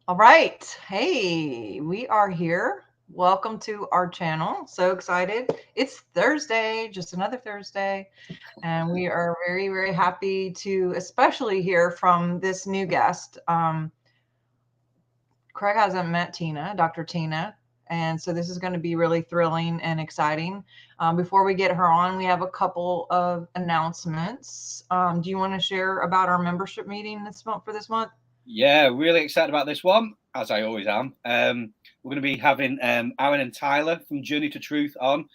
All right. Hey, we are here. Welcome to our channel. So excited. It's Thursday, just another Thursday. And we are very, very happy to especially hear from this new guest. Craig hasn't met Tina, Dr. Tina. And so this is going to be really thrilling and exciting. Before we get her on, we have a couple of announcements. Do you want to share about our membership meeting this month for this month? Yeah, really excited about this one, as I always am. We're going to be having Aaron and Tyler from Journey to Truth on,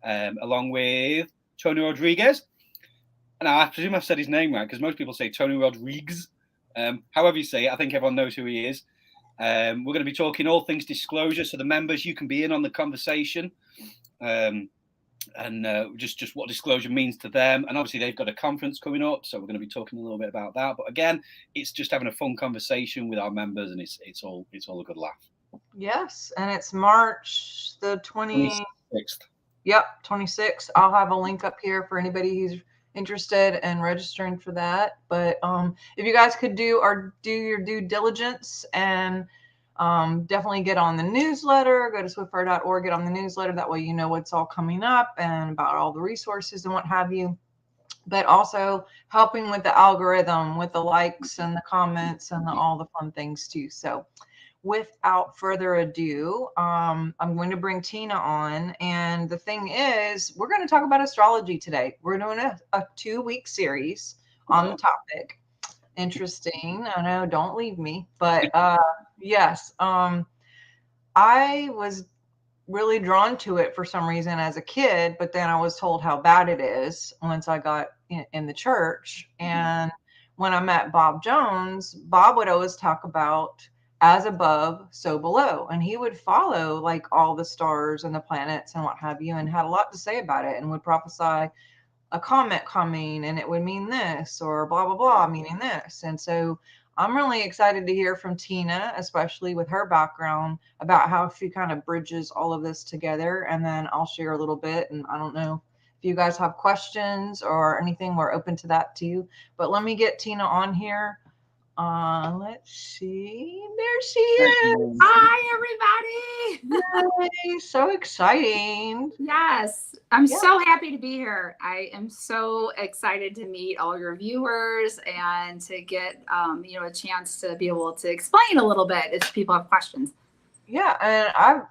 along with Tony Rodriguez. And I presume I've said his name right, because most people say Tony Rodriguez. However you say it, I think everyone knows who he is. We're going to be talking all things disclosure, so the members, you can be in on the conversation. And just what disclosure means to them. And obviously they've got a conference coming up, so we're going to be talking a little bit about that. But again, it's just having a fun conversation with our members, and it's all a good laugh. Yes, and it's March the 26th. Yep, 26th. I'll have a link up here for anybody who's interested in registering for that. But if you guys could do your due diligence and definitely get on the newsletter, go to swiftfire.org, get on the newsletter. That way you know what's all coming up and about all the resources and what have you. But also helping with the algorithm, with the likes and the comments and all the fun things too. So without further ado, I'm going to bring Tina on. And the thing is, we're going to talk about astrology today. We're doing a 2-week series on the topic. Interesting. I know, don't leave me. But yes, I was really drawn to it for some reason as a kid, but then I was told how bad it is once I got in the church. And when I met Bob Jones, Bob would always talk about as above, so below. And he would follow like all the stars and the planets and what have you, and had a lot to say about it, and would prophesy a comet coming and it would mean this, or blah, blah, blah, meaning this. And so I'm really excited to hear from Tina, especially with her background, about how she kind of bridges all of this together. And then I'll share a little bit. And I don't know if you guys have questions or anything, we're open to that too. But let me get Tina on here. Let's see. There she is. Hi, everybody. Yay, so exciting. Yes, I'm so happy to be here. I am so excited to meet all your viewers and to get, a chance to be able to explain a little bit if people have questions. Yeah, and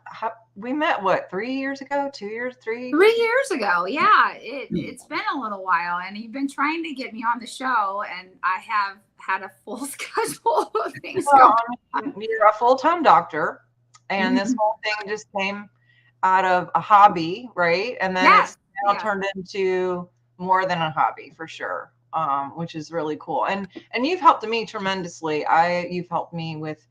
we met what, 3 years ago, 2 years, 3 years ago. Yeah, it's been a little while, and you've been trying to get me on the show, and I have had a full schedule of things going on. You're a full-time doctor, and this whole thing just came out of a hobby, right? And then it's now turned into more than a hobby for sure, which is really cool. And you've helped me tremendously. You've helped me with,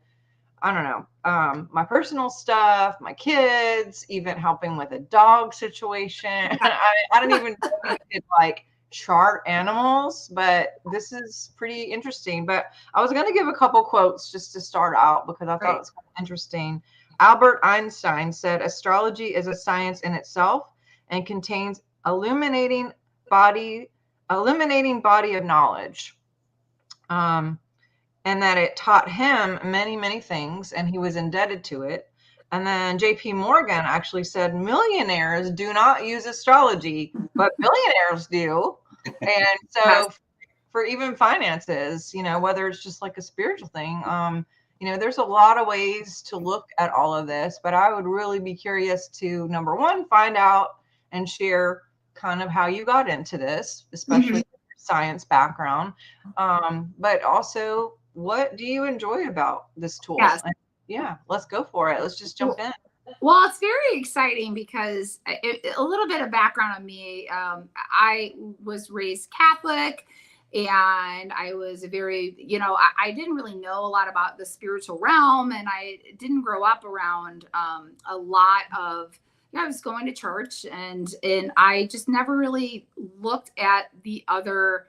I don't know, my personal stuff, my kids, even helping with a dog situation. I don't even know if you could like chart animals, but this is pretty interesting. But I was going to give a couple quotes just to start out because I thought it was kind of interesting. Albert Einstein said, "Astrology is a science in itself and contains illuminating body of knowledge." And that it taught him many, many things, and he was indebted to it. And then JP Morgan actually said, "Millionaires do not use astrology, but billionaires do." And so for even finances, whether it's just like a spiritual thing, there's a lot of ways to look at all of this, but I would really be curious to, number one, find out and share kind of how you got into this, especially with your science background, but also, what do you enjoy about this tool? Yes. Yeah, let's go for it. Let's just jump in. Well, it's very exciting because a little bit of background on me. I was raised Catholic, and I was very, I didn't really know a lot about the spiritual realm, and I didn't grow up around a lot of, I was going to church, and I just never really looked at the other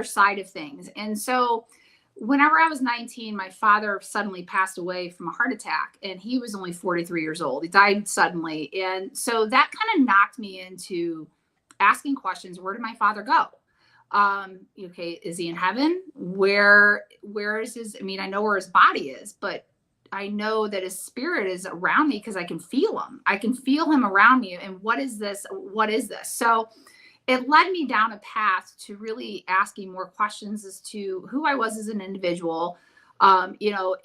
side of things. And so whenever I was 19, my father suddenly passed away from a heart attack, and he was only 43 years old. He died suddenly. And so that kind of knocked me into asking questions. Where did my father go? Okay, is he in heaven? Where is his, I know where his body is, but know that his spirit is around me because I can feel him. I can feel him around me. And what is this? What is this? So it led me down a path to really asking more questions as to who I was as an individual. You know,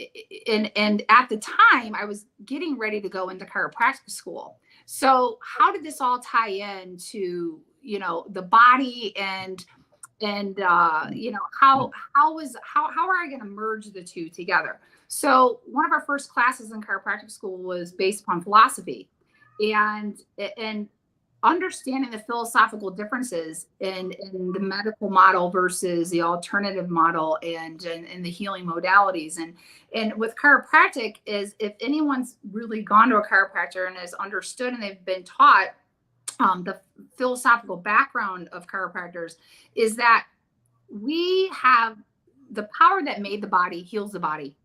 and at the time I was getting ready to go into chiropractic school. So how did this all tie in to, you know, the body and you know, how are I going to merge the two together? So one of our first classes in chiropractic school was based upon philosophy and understanding the philosophical differences in the medical model versus the alternative model and the healing modalities. And with chiropractic is, if anyone's really gone to a chiropractor and has understood and they've been taught the philosophical background of chiropractors, is that we have the power that made the body heals the body.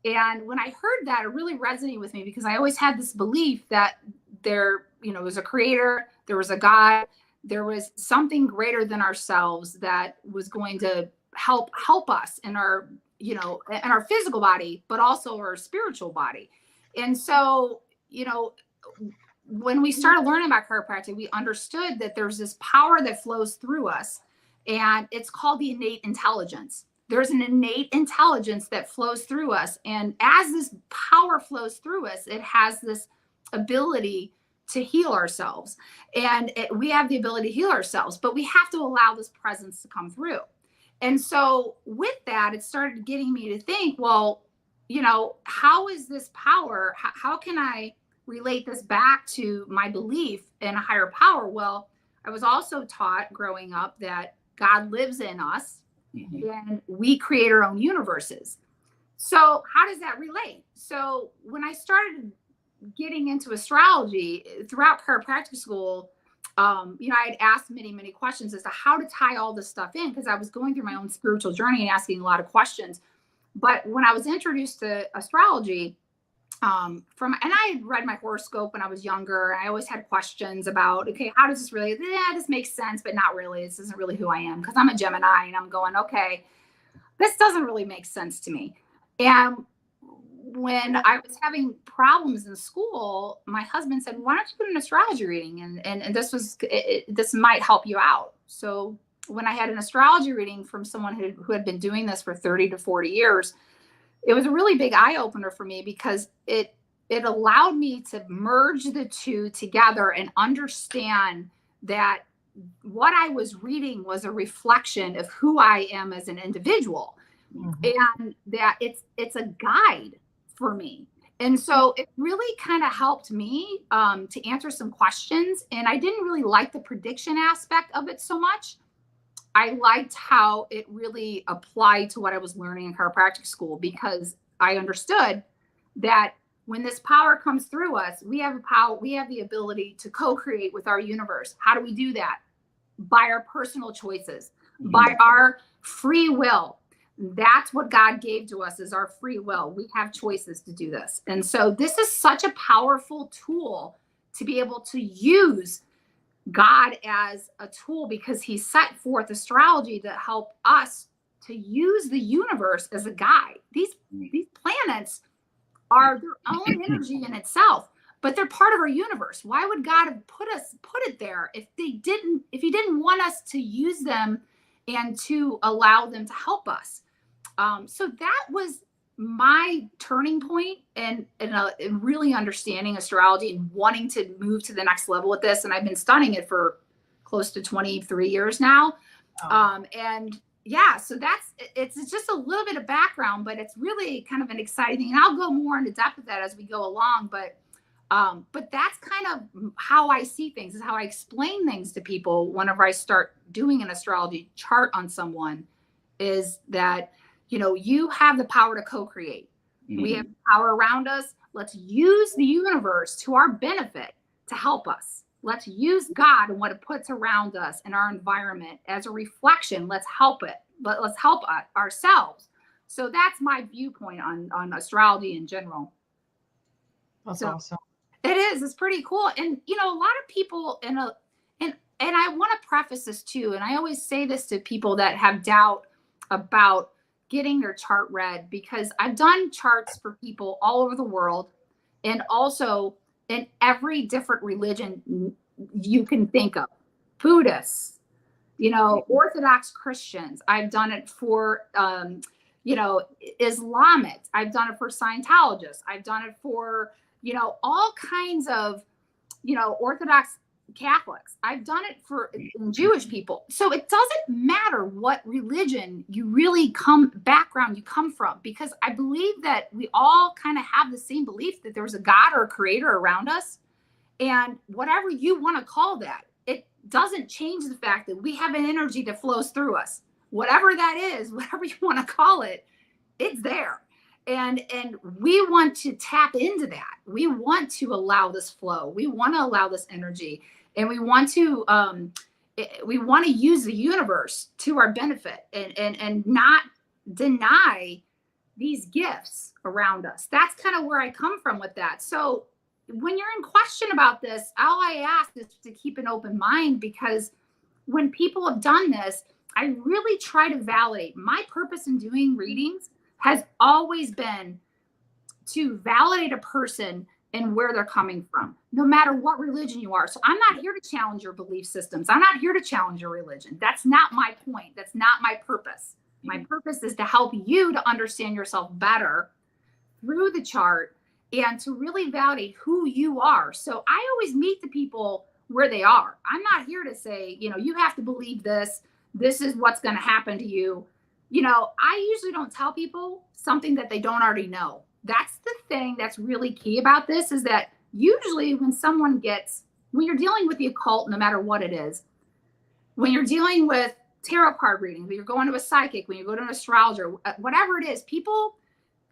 And when I heard that, it really resonated with me because I always had this belief that there, you know, was a creator, there was a God, there was something greater than ourselves that was going to help us in our, you know, in our physical body, but also our spiritual body. And so, you know, when we started learning about chiropractic, we understood that there's this power that flows through us, and it's called the innate intelligence. There's an innate intelligence that flows through us. And as this power flows through us, it has this ability to heal ourselves. And we have the ability to heal ourselves, but we have to allow this presence to come through. And so with that, it started getting me to think, well, you know, how is this power? How can I relate this back to my belief in a higher power? Well, I was also taught growing up that God lives in us and we create our own universes. So how does that relate? So when I started getting into astrology throughout chiropractic school, you know, I had asked many questions as to how to tie all this stuff in, because I was going through my own spiritual journey and asking a lot of questions. But when I was introduced to astrology, and I had read my horoscope when I was younger, I always had questions about, okay, how does this really, this makes sense, but not really. This isn't really who I am, because I'm a Gemini, and I'm going, okay, this doesn't really make sense to me. And when I was having problems in school, my husband said, why don't you do an astrology reading? And this might help you out. So when I had an astrology reading from someone who had been doing this for 30 to 40 years, it was a really big eye opener for me, because it allowed me to merge the two together and understand that what I was reading was a reflection of who I am as an individual, and that it's a guide for me. And so it really kind of helped me to answer some questions. And I didn't really like the prediction aspect of it so much. I liked how it really applied to what I was learning in chiropractic school, because I understood that when this power comes through us, we have the ability to co-create with our universe. How do we do that? By our personal choices, by our free will. That's what God gave to us, is our free will. We have choices to do this. And so this is such a powerful tool to be able to use God as a tool, because he set forth astrology to help us to use the universe as a guide. These planets are their own energy in itself, but they're part of our universe. Why would God have put it there if he didn't want us to use them and to allow them to help us? So that was my turning point in really understanding astrology and wanting to move to the next level with this. And I've been studying it for close to 23 years now. And yeah, so it's just a little bit of background, but it's really kind of an exciting thing. And I'll go more into depth with that as we go along. But that's kind of how I see things, is how I explain things to people whenever I start doing an astrology chart on someone, is that, you know, you have the power to co-create. We have power around us. Let's use the universe to our benefit to help us. Let's use God and what it puts around us in our environment as a reflection. Let's help it. Let's help ourselves. So that's my viewpoint on astrology in general. That's awesome. It is. It's pretty cool. And, you know, a lot of people and I want to preface this too. And I always say this to people that have doubt about getting their chart read, because I've done charts for people all over the world, and also in every different religion you can think of. Buddhists, Orthodox Christians. I've done it for, Islamics. I've done it for Scientologists. I've done it for, all kinds of, Orthodox Catholics. I've done it for Jewish people. So it doesn't matter what religion you really background you come from, because I believe that we all kind of have the same belief that there's a God or a creator around us. And whatever you want to call that, it doesn't change the fact that we have an energy that flows through us. Whatever that is, whatever you want to call it, it's there. And we want to tap into that. We want to allow this flow. We want to allow this energy. And we want to use the universe to our benefit, and not deny these gifts around us. That's kind of where I come from with that. So when you're in question about this, all I ask is to keep an open mind, because when people have done this, I really try to validate. My purpose in doing readings has always been to validate a person and where they're coming from, no matter what religion you are. So I'm not here to challenge your belief systems. I'm not here to challenge your religion. That's not my point. That's not my purpose. My purpose is to help you to understand yourself better through the chart, and to really validate who you are. So I always meet the people where they are. I'm not here to say, you have to believe this. This is what's going to happen to you. I usually don't tell people something that they don't already know. That's the thing that's really key about this, is that usually when you're dealing with the occult, no matter what it is, when you're dealing with tarot card reading, when you're going to a psychic, when you go to an astrologer, whatever it is, people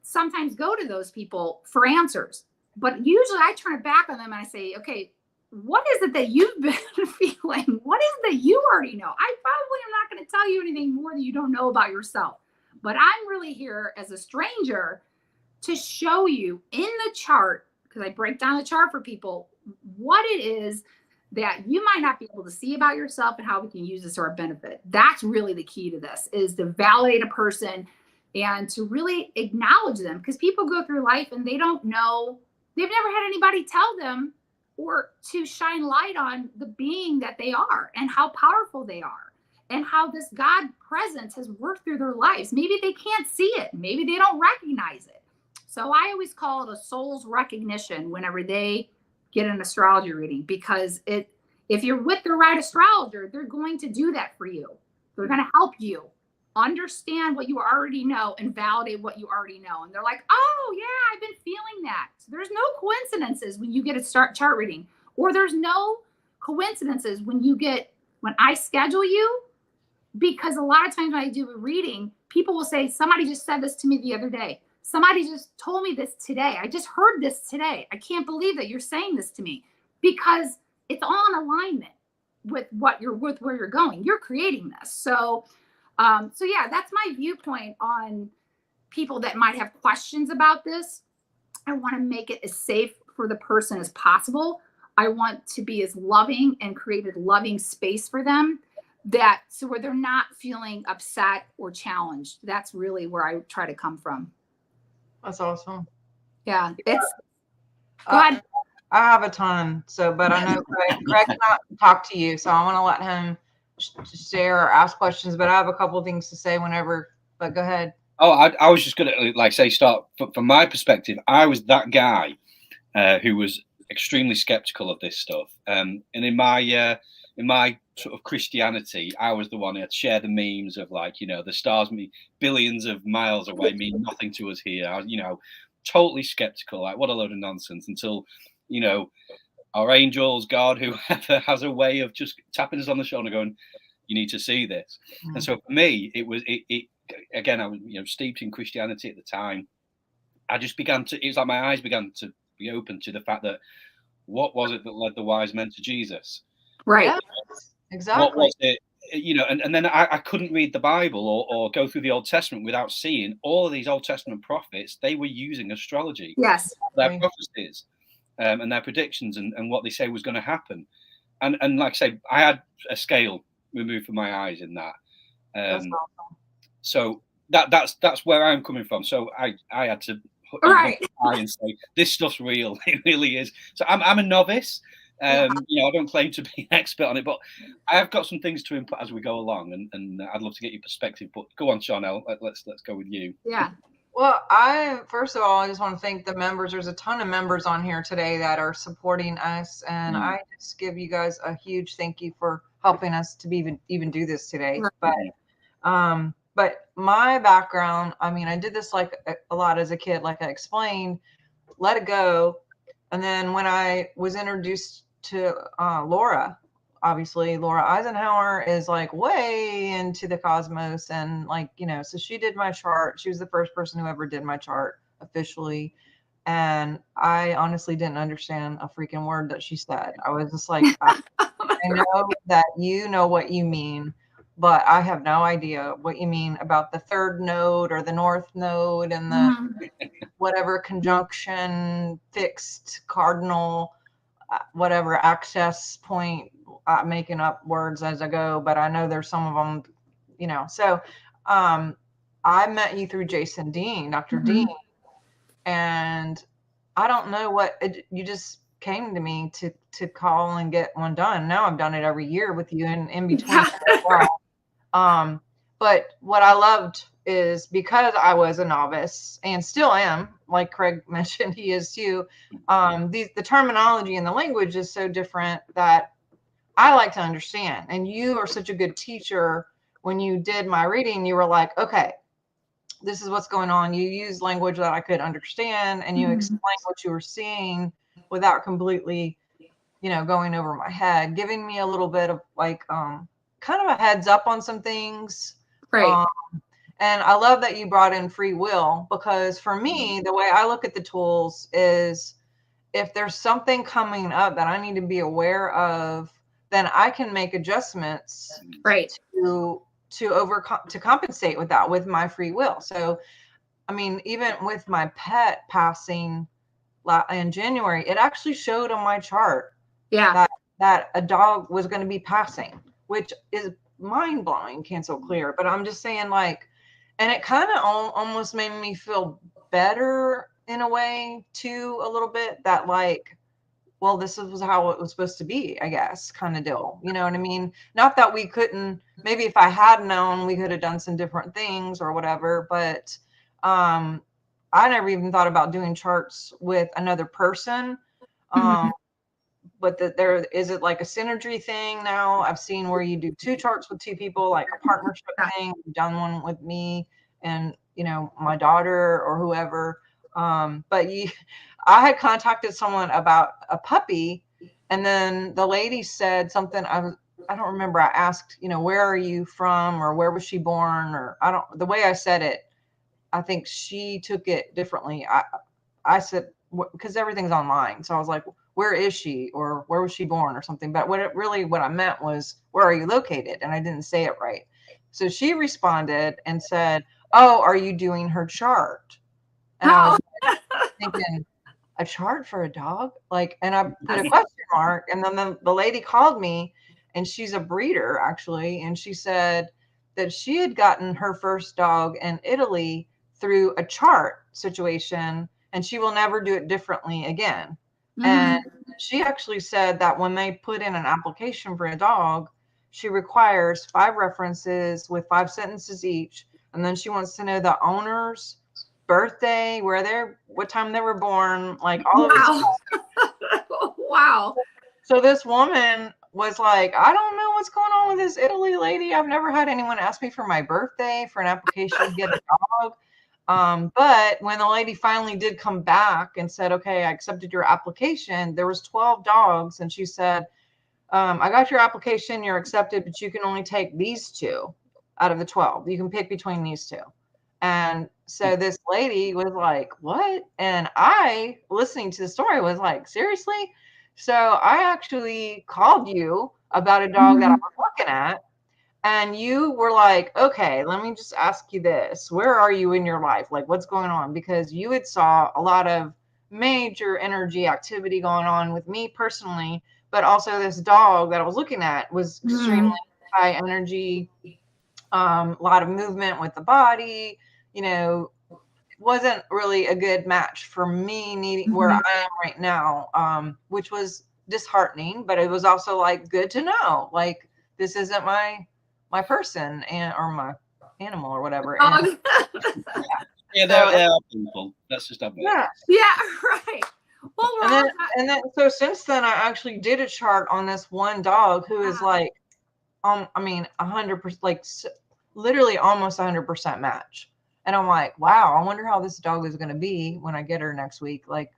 sometimes go to those people for answers. But usually I turn it back on them and I say, okay, what is it that you've been feeling? What is it that you already know? I probably am not going to tell you anything more that you don't know about yourself. But I'm really here as a stranger to show you in the chart, because I break down the chart for people, what it is that you might not be able to see about yourself and how we can use this to our benefit. That's really the key to this, is to validate a person and to really acknowledge them, because people go through life and they don't know, they've never had anybody tell them or to shine light on the being that they are and how powerful they are and how this God presence has worked through their lives. Maybe they can't see it. Maybe they don't recognize it. So I always call it a soul's recognition whenever they get an astrology reading, because if you're with the right astrologer, they're going to do that for you. They're going to help you understand what you already know and validate what you already know. And they're like, oh yeah, I've been feeling that. So there's no coincidences when you get a chart reading, or there's no coincidences when I schedule you, because a lot of times when I do a reading, people will say, somebody just said this to me the other day. Somebody just told me this today. I just heard this today. I can't believe that you're saying this to me, because it's all in alignment with where you're going. You're creating this. So yeah, that's my viewpoint on people that might have questions about this. I want to make it as safe for the person as possible. I want to be as loving and create a loving space for them, where they're not feeling upset or challenged. That's really where I try to come from. That's awesome. Yeah. Go ahead. I have a ton. But I know Greg cannot talk to you, so I want to let him share or ask questions, but I have a couple of things to say but go ahead. Oh, I was just going to start from my perspective. I was that guy who was extremely skeptical of this stuff. And in my sort of Christianity, I was the one who had shared the memes of the stars billions of miles away mean nothing to us here. I was, totally skeptical. Like, what a load of nonsense, until, our angels, God, whoever has a way of just tapping us on the shoulder going, you need to see this. Mm. And so for me, it again, I was, steeped in Christianity at the time. I just began to, it was like my eyes began to be open to the fact that what was it that led the wise men to Jesus? Right. Yeah, exactly. What was it? And then I couldn't read the Bible or go through the Old Testament without seeing all of these Old Testament prophets. They were using astrology. Yes. Their prophecies. And their predictions and what they say was going to happen. And like I say, I had a scale removed from my eyes in that. That's awesome. So that's where I'm coming from. So I had to right and say this stuff's real. It really is. So I'm a novice. I don't claim to be an expert on it, but I have got some things to input as we go along, and I'd love to get your perspective. But go on, Sharnael. Let's go with you. Yeah. Well, first of all, I just want to thank the members. There's a ton of members on here today that are supporting us, and I just give you guys a huge thank you for helping us to even do this today. Right. But my background, I mean, I did this like a lot as a kid, like I explained, let it go. And then when I was introduced to Laura, obviously Laura Eisenhower is like way into the cosmos, and like, so she did my chart. She was the first person who ever did my chart officially. And I honestly didn't understand a freaking word that she said. I was just like, I know that you know what you mean, but I have no idea what you mean about the third node or the north node and the whatever conjunction, fixed, cardinal, whatever access point. I'm making up words as I go, but I know there's some of them, So I met you through Jason Dean, Dr. Dean, and I don't know you just came to me to call and get one done. Now I've done it every year with you and in between as well. But what I loved is because I was a novice and still am, like Craig mentioned, he is too. The terminology and the language is so different that I like to understand. And you are such a good teacher. When you did my reading, you were like, okay, this is what's going on. You use language that I could understand, and you explain what you were seeing without completely, going over my head, giving me a little bit of like, kind of a heads up on some things. Right. And I love that you brought in free will, because for me, the way I look at the tools is if there's something coming up that I need to be aware of, then I can make adjustments right to compensate with that with my free will. So, I mean, even with my pet passing in January, it actually showed on my chart that a dog was going to be passing, which is mind blowing, can't so clear. But I'm just saying, like, and it kind of almost made me feel better in a way too, a little bit, that like, well, this was how it was supposed to be, I guess, kind of deal. You know what I mean? Not that we couldn't, maybe if I had known, we could have done some different things or whatever, but I never even thought about doing charts with another person. But there is it like a synergy thing now? I've seen where you do 2 charts with 2 people, like a partnership thing. You've done one with me and my daughter or whoever. But I had contacted someone about a puppy, and then the lady said something. I don't remember. I asked, where are you from, or where was she born, or the way I said it, I think she took it differently. I said, because everything's online. So I was like, where is she, or where was she born, or something. But what I meant was, where are you located? And I didn't say it right. So she responded and said, oh, are you doing her chart? And I was thinking, a chart for a dog? Like, and I put a question mark. And then the lady called me, and she's a breeder actually. And she said that she had gotten her first dog in Italy through a chart situation, and she will never do it differently again. And she actually said that when they put in an application for a dog, she requires 5 references with 5 sentences each. And then she wants to know the owner's birthday, what time they were born, like all of this. Wow. So this woman was like, I don't know what's going on with this Italy lady. I've never had anyone ask me for my birthday for an application to get a dog. But when the lady finally did come back and said, okay, I accepted your application, there was 12 dogs. And she said, I got your application, you're accepted, but you can only take these 2 out of the 12. You can pick between these 2. And so this lady was like, what? And I, listening to the story, was like, seriously? So I actually called you about a dog that I was looking at. And you were like, okay, let me just ask you this. Where are you in your life? Like, what's going on? Because you had saw a lot of major energy activity going on with me personally, but also this dog that I was looking at was extremely high energy. A lot of movement with the body, you know, wasn't really a good match for me needing where I am right now, which was disheartening, but it was also like good to know, like this isn't my person or my animal or whatever. And, yeah, they're people. That's just a bit. Yeah, right. Well, and then so since then, I actually did a chart on this one dog who is like, I mean, 100%, like literally almost 100% match. And I'm like, wow, I wonder how this dog is going to be when I get her next week. Like,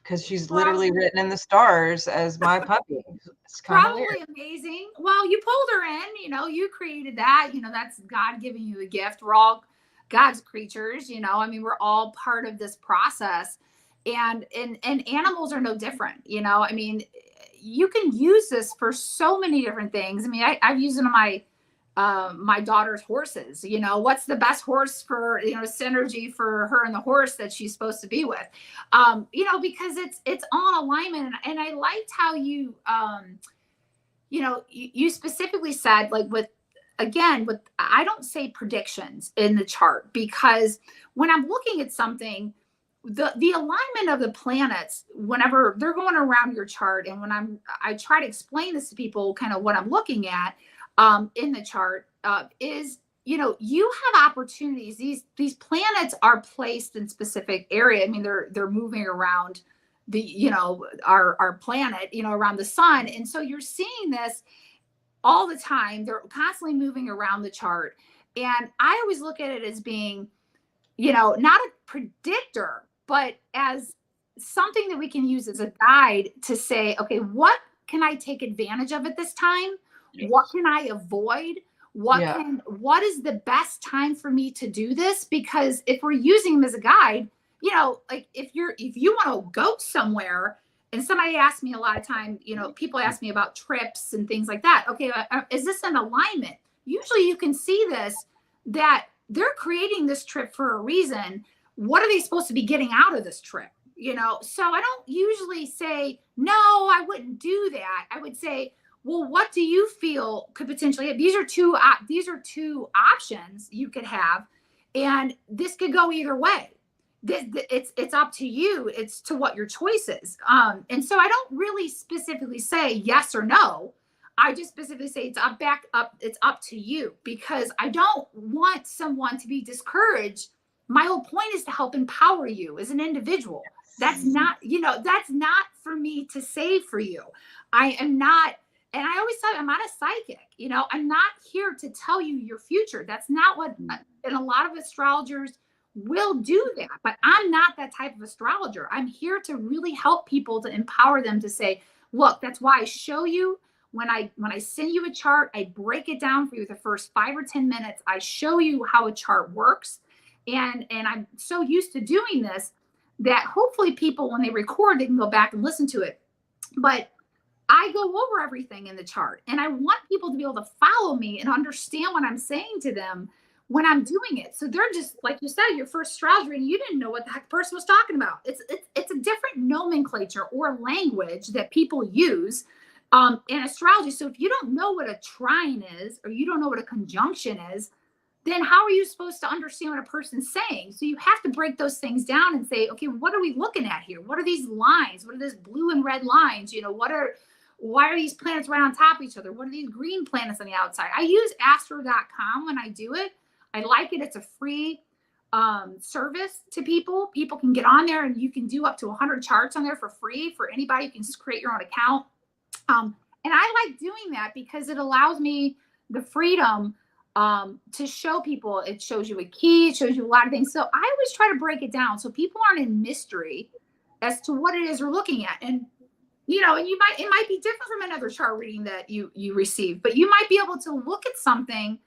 because she's literally written in the stars as my puppy. It's kind of weird. Amazing. Well, you pulled her in, you know, you created that, you know, that's God giving you a gift. We're all God's creatures, you know, I mean, we're all part of this process, and animals are no different, you know, I mean, you can use this for so many different things. I mean, I've used it on my daughter's horses. You know, what's the best horse for, you know, synergy for her and the horse that she's supposed to be with, you know, because it's on alignment. And I liked how you, you know, you specifically said, like, I don't say predictions in the chart, because when I'm looking at something, the alignment of the planets, whenever they're going around your chart, and when I try to explain this to people, kind of what I'm looking at in the chart, is, you know, you have opportunities. These planets are placed in specific area. I mean, they're moving around the, you know, our planet, you know, around the sun, and so you're seeing this all the time. They're constantly moving around the chart, and I always look at it as being, you know, not a predictor, but as something that we can use as a guide to say, okay, what can I take advantage of at this time? Yes. What can I avoid? What is the best time for me to do this? Because if we're using them as a guide, you know, like if you want to go somewhere, and somebody asks me a lot of time, you know, people ask me about trips and things like that. Okay, is this an alignment? Usually you can see this, that they're creating this trip for a reason. What are they supposed to be getting out of this trip? You know, so I don't usually say, no, I wouldn't do that. I would say, well, what do you feel could potentially, these are two options you could have, and this could go either way. It's up to you. It's to what your choice is. And so I don't really specifically say yes or no. I just specifically say it's up to you, because I don't want someone to be discouraged. My whole point is to help empower you as an individual. That's not, you know, that's not for me to say for you. I am not, and I always tell you, I'm not a psychic, you know, I'm not here to tell you your future. That's not what, and a lot of astrologers will do that, but I'm not that type of astrologer. I'm here to really help people, to empower them, to say, look, that's why I show you. When I send you a chart, I break it down for you the first 5 or 10 minutes. I show you how a chart works. And I'm so used to doing this that hopefully people, when they record, they can go back and listen to it. But I go over everything in the chart, and I want people to be able to follow me and understand what I'm saying to them when I'm doing it. So they're just, like you said, your first astrology reading, you didn't know what the heck the person was talking about. It's a different nomenclature or language that people use in astrology. So if you don't know what a trine is, or you don't know what a conjunction is, then how are you supposed to understand what a person's saying? So you have to break those things down and say, okay, what are we looking at here? What are these lines? What are these blue and red lines? You know, why are these planets right on top of each other? What are these green planets on the outside? I use astro.com when I do it. I like it. It's a free service to people. People can get on there, and you can do up to 100 charts on there for free for anybody. You can create your own account. And I like doing that because it allows me the freedom to show people. It shows you a key, it shows you a lot of things. So I always try to break it down so people aren't in mystery as to what it is we're looking at. And, you know, and it might be different from another chart reading that you receive, but you might be able to look at something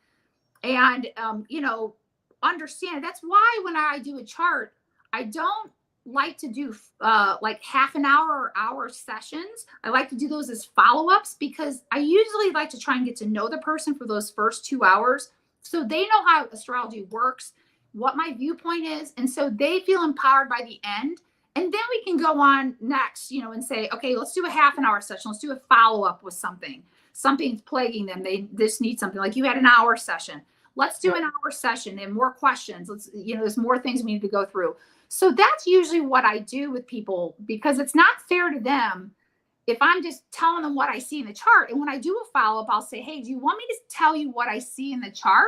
and, you know, understand. That's why when I do a chart, I don't like to do like half an hour or hour sessions. I like to do those as follow-ups, because I usually like to try and get to know the person for those first 2 hours, so they know how astrology works, what my viewpoint is, and so they feel empowered by the end. And then we can go on next, you know, and say, okay, let's do a half an hour session. Let's do a follow-up with something. something's plaguing them. They just need something. Like you had an hour session. Let's do an hour session and more questions. Let's, there's more things we need to go through. So that's usually what I do with people, because it's not fair to them if I'm just telling them what I see in the chart. And when I do a follow-up, I'll say, hey, do you want me to tell you what I see in the chart?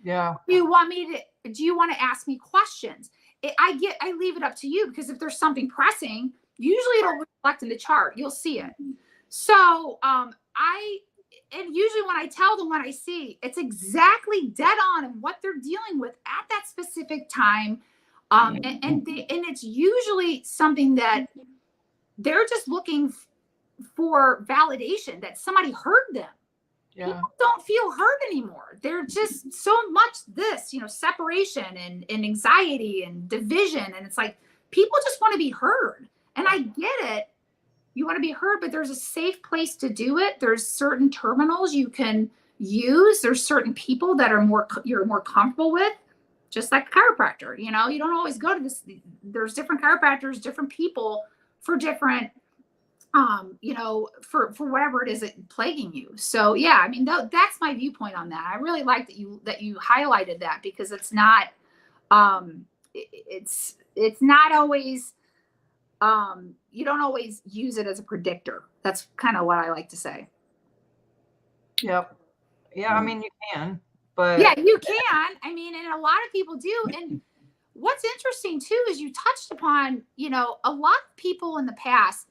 Yeah. Do you want to ask me questions? I leave it up to you, because if there's something pressing, usually it'll reflect in the chart. You'll see it. So, and usually when I tell them what I see, it's exactly dead on and what they're dealing with at that specific time. And it's usually something that they're just looking for validation, that somebody heard them. Yeah. People don't feel heard anymore. They're just so much this, separation and anxiety and division. And it's like, people just want to be heard. And I get it. You want to be heard, but there's a safe place to do it. There's certain terminals you can use. There's certain people that you're more comfortable with, just like a chiropractor. You don't always go to this. There's different chiropractors, different people for different, for whatever it is that plaguing you. So yeah, I mean, that's my viewpoint on that. I really like that you highlighted that, because it's not, it's not always, you don't always use it as a predictor. That's kind of what I like to say. Yep. Yeah. I mean, you can, but yeah, you can. I mean, and a lot of people do. And what's interesting too, is you touched upon, a lot of people in the past,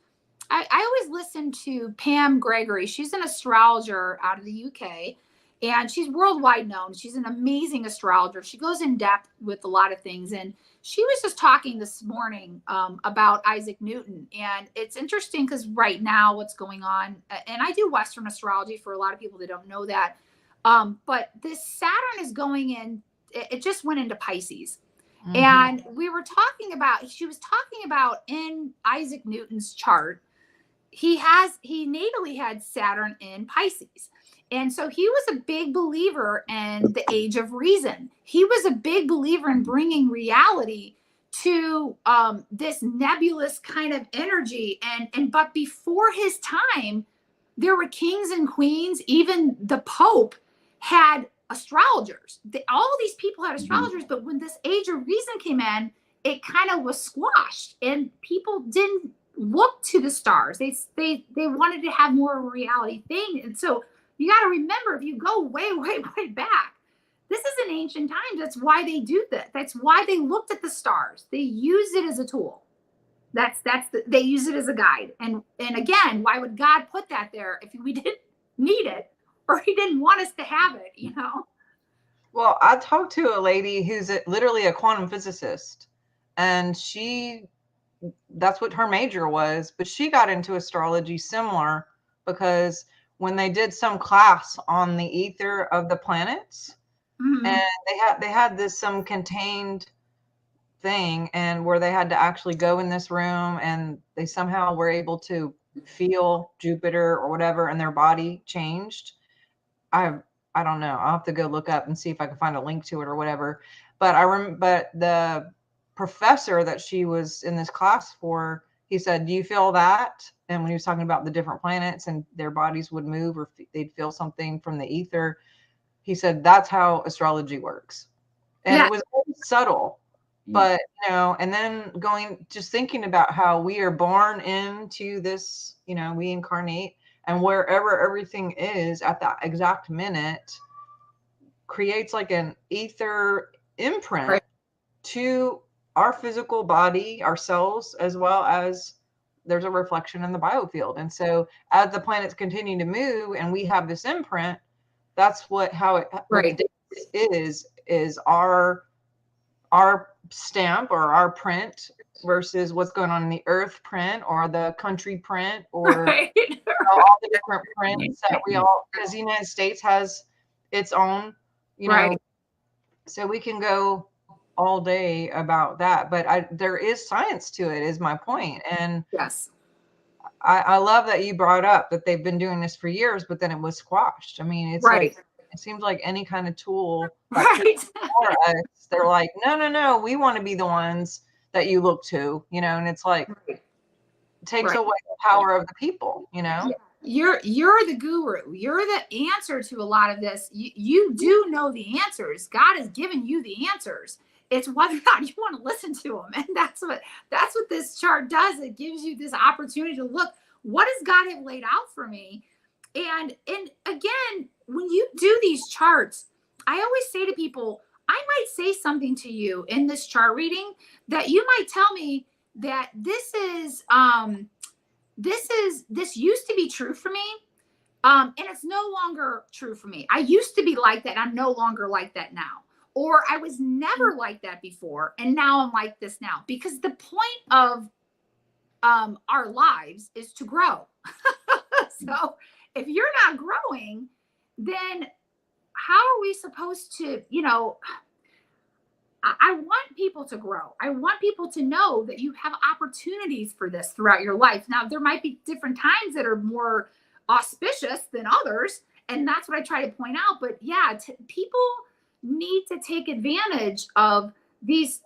I always listen to Pam Gregory. She's an astrologer out of the UK, and she's worldwide known. She's an amazing astrologer. She goes in depth with a lot of things. And she was just talking this morning about Isaac Newton. And it's interesting because right now what's going on, and I do Western astrology for a lot of people that don't know that, but this Saturn is going in, it just went into Pisces. Mm-hmm. And she was talking about in Isaac Newton's chart, he natally had Saturn in Pisces. And so he was a big believer in the age of reason. He was a big believer in bringing reality to this nebulous kind of energy. But before his time, there were kings and queens. Even the Pope had astrologers. All of these people had astrologers. But when this age of reason came in, it kind of was squashed, and people didn't look to the stars. They wanted to have more of a reality thing. And so you got to remember, if you go way, way, way back, this is an ancient time. That's why they do that. That's why they looked at the stars. They used it as a tool. They use it as a guide. And again, why would God put that there if we didn't need it, or he didn't want us to have it, Well, I talked to a lady who's literally a quantum physicist, and that's what her major was, but she got into astrology similar because when they did some class on the ether of the planets, mm-hmm. and they had this some contained thing, and where they had to actually go in this room, and they somehow were able to feel Jupiter or whatever, and their body changed. I don't know. I'll have to go look up and see if I can find a link to it or whatever. But but the professor that she was in this class for, he said, do you feel that? And when he was talking about the different planets and their bodies would move, or they'd feel something from the ether, he said, that's how astrology works. And yeah. It was very subtle, but and then just thinking about how we are born into this, we incarnate, and wherever everything is at that exact minute creates like an ether imprint to our physical body, ourselves, as well as there's a reflection in the biofield. And so as the planets continue to move and we have this imprint, that's how it is our stamp or our print versus what's going on in the earth print or the country print or all the different prints that because the United States has its own, so we can go all day about that, but there is science to it, is my point. And yes, I love that you brought up that they've been doing this for years, but then it was squashed. I mean, it's like, it seems like any kind of tool for us, they're like, no, we want to be the ones that you look to, and it's like, it takes away the power of the people, You're the guru. You're the answer to a lot of this. You do know the answers. God has given you the answers. It's whether or not you want to listen to them. And that's what this chart does. It gives you this opportunity to look, what does God have laid out for me? And again, when you do these charts, I always say to people, I might say something to you in this chart reading that you might tell me that this used to be true for me. And it's no longer true for me. I used to be like that. I'm no longer like that now. Or I was never like that before. And now I'm like this now. Because the point of our lives is to grow. So if you're not growing, then how are we supposed to, I want people to grow. I want people to know that you have opportunities for this throughout your life. Now, there might be different times that are more auspicious than others. And that's what I try to point out. But yeah, people need to take advantage of these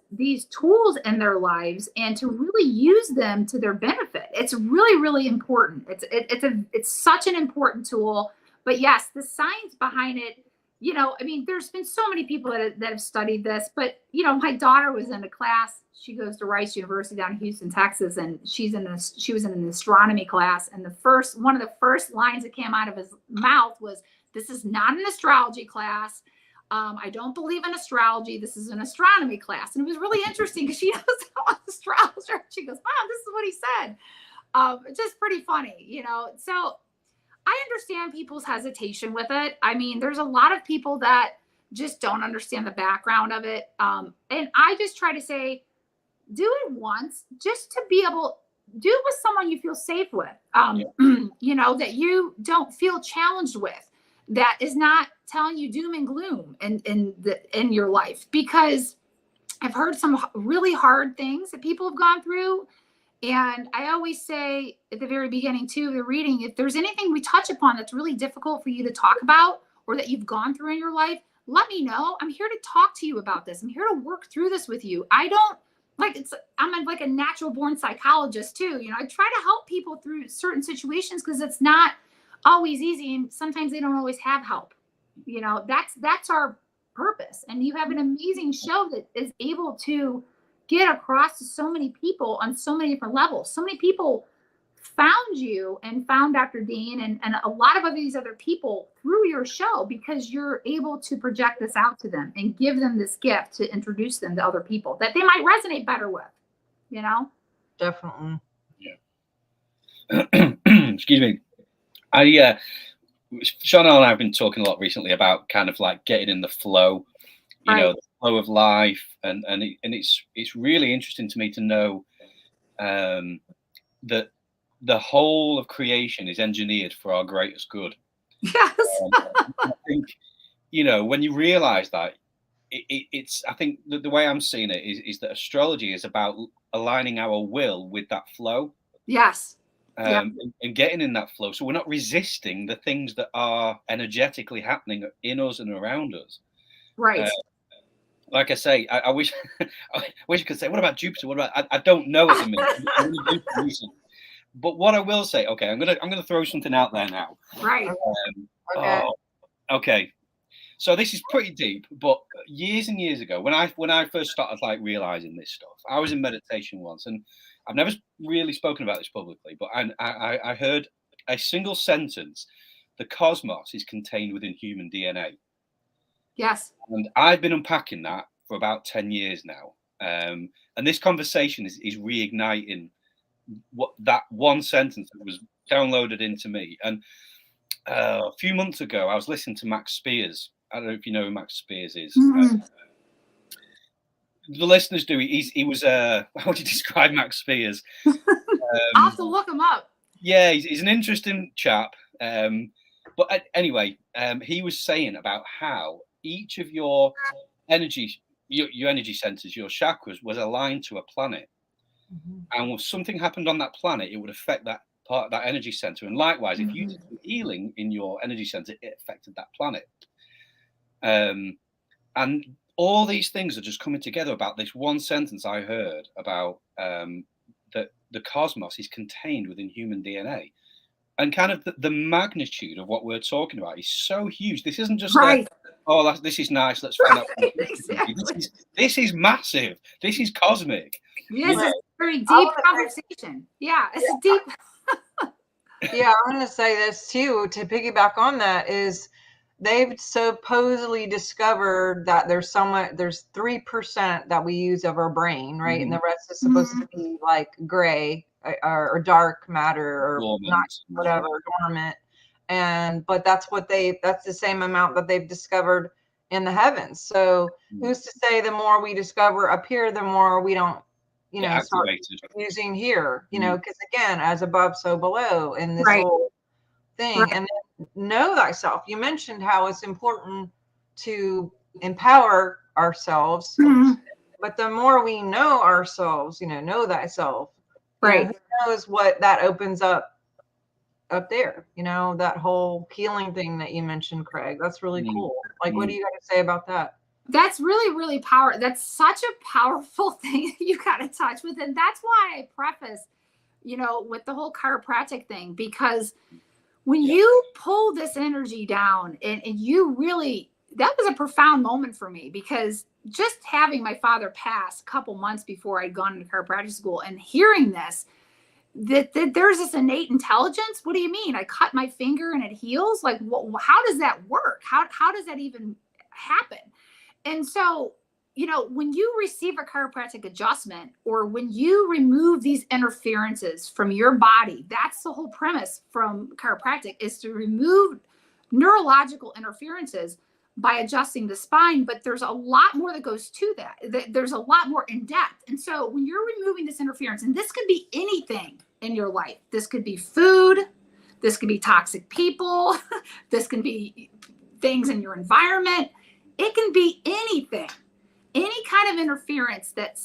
tools in their lives and to really use them to their benefit. It's really, really important. It's such an important tool. But yes, the science behind it, there's been so many people that have studied this, but my daughter was in a class. She goes to Rice University down in Houston, Texas, and she was in an astronomy class. And one of the first lines that came out of his mouth was, "This is not an astrology class. I don't believe in astrology. This is an astronomy class." And it was really interesting because she knows I'm an astrologer. She goes, "Mom, this is what he said." It's just pretty funny, So I understand people's hesitation with it. I mean, there's a lot of people that just don't understand the background of it. And I just try to say, do it once just to be able do it with someone you feel safe with, that you don't feel challenged with, that is not telling you doom and gloom in your life. Because I've heard some really hard things that people have gone through. And I always say at the very beginning too of the reading, if there's anything we touch upon that's really difficult for you to talk about or that you've gone through in your life, let me know. I'm here to talk to you about this. I'm here to work through this with you. I'm like a natural born psychologist too. I try to help people through certain situations because it's not always easy. And sometimes they don't always have help. That's our purpose. And you have an amazing show that is able to get across to so many people on so many different levels. So many people found you and found Dr. Dean and a lot of these other people through your show because you're able to project this out to them and give them this gift to introduce them to other people that they might resonate better with, Definitely. Yeah. Excuse me. Sharnael and I have been talking a lot recently about kind of like getting in the flow, the flow of life, and it's really interesting to me to know that the whole of creation is engineered for our greatest good. Yes. I think when you realize that, it's I think the way I'm seeing it is that astrology is about aligning our will with that flow. Yes. And getting in that flow, so we're not resisting the things that are energetically happening in us and around us. Right. Like I say, I wish I could say, what about Jupiter? What about I don't know at the minute. But what I will say, okay, I'm gonna throw something out there now. Right. Okay. So this is pretty deep, but years and years ago, when I first started like realizing this stuff, I was in meditation once, and I've never really spoken about this publicly, but I heard a single sentence: "The cosmos is contained within human DNA." Yes. And I've been unpacking that for about 10 years now. And this conversation is reigniting what that one sentence that was downloaded into me. And a few months ago, I was listening to Max Spears. I don't know if you know who Max Spears is. Mm-hmm. The listeners do. He was how would you describe Max Spears? I'll have to look him up. Yeah, he's an interesting chap. But anyway, he was saying about how each of your energy, your energy centers, your chakras, was aligned to a planet. Mm-hmm. And when something happened on that planet, it would affect that part of that energy center. And likewise, if you did healing in your energy center, it affected that planet. And all these things are just coming together about this one sentence I heard about that the cosmos is contained within human DNA. And kind of the magnitude of what we're talking about is so huge. This isn't just right. This is nice. Let's find out. Exactly. This is massive. This is cosmic. Yes, it's a very deep conversation. Yeah, it's a deep. Yeah, I'm going to say this too, to piggyback on that, is they've supposedly discovered that there's 3% that we use of our brain, right? And the rest is supposed to be like gray or dark matter or not whatever, dormant. But that's the same amount that they've discovered in the heavens. So who's to say the more we discover up here, the more we don't, start using here, because again, as above, so below in this whole thing. Right. And then know thyself. You mentioned how it's important to empower ourselves, but the more we know ourselves, know thyself, right? Who knows what that opens up there, that whole healing thing that you mentioned, Craig. That's really cool. Like, what do you got to say about that? That's really, really powerful. That's such a powerful thing you got to touch with. And that's why I preface, with the whole chiropractic thing, because when you pull this energy down and you really, that was a profound moment for me, because just having my father pass a couple months before I'd gone into chiropractic school and hearing this, that there's this innate intelligence. What do you mean? I cut my finger and it heals? Like, how does that work? How does that even happen? And so, when you receive a chiropractic adjustment, or when you remove these interferences from your body, that's the whole premise from chiropractic, is to remove neurological interferences by adjusting the spine. But there's a lot more that goes to that. There's a lot more in depth. And so when you're removing this interference, and this could be anything in your life, this could be food, this could be toxic people, this can be things in your environment. It can be anything, any kind of interference that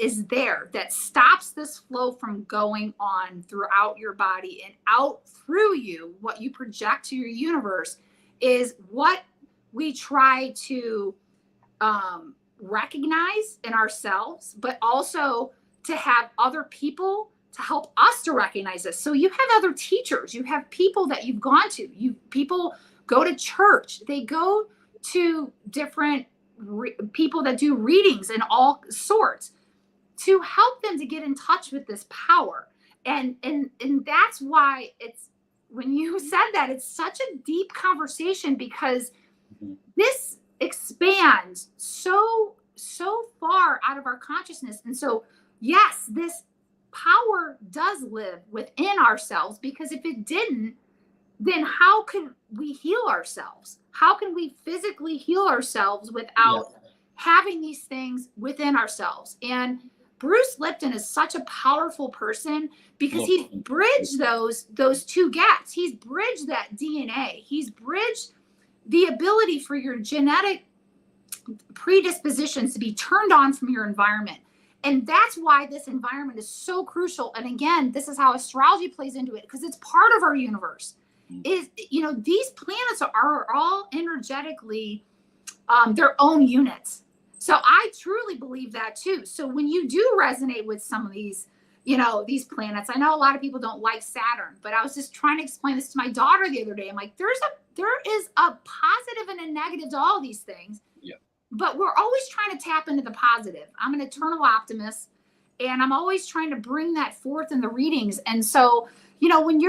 is there that stops this flow from going on throughout your body and out through you. What you project to your universe is what we try to recognize in ourselves, but also to have other people to help us to recognize this. So you have other teachers, you have people that you've gone to, people go to church, they go to different people that do readings and all sorts to help them to get in touch with this power. And that's why it's, when you said that, it's such a deep conversation, because this expands so far out of our consciousness. And so, yes, this power does live within ourselves, because if it didn't, then how can we heal ourselves? How can we physically heal ourselves without having these things within ourselves? And Bruce Lipton is such a powerful person, because he's bridged those two gaps. He's bridged that DNA. He's bridged the ability for your genetic predispositions to be turned on from your environment. And that's why this environment is so crucial. And again, this is how astrology plays into it, because it's part of our universe. Is, these planets are all energetically their own units. So I truly believe that too. So when you do resonate with some of these, these planets, I know a lot of people don't like Saturn, but I was just trying to explain this to my daughter the other day. I'm like, there is a positive and a negative to all these things. Yeah. But we're always trying to tap into the positive. I'm an eternal optimist, and I'm always trying to bring that forth in the readings. And so, when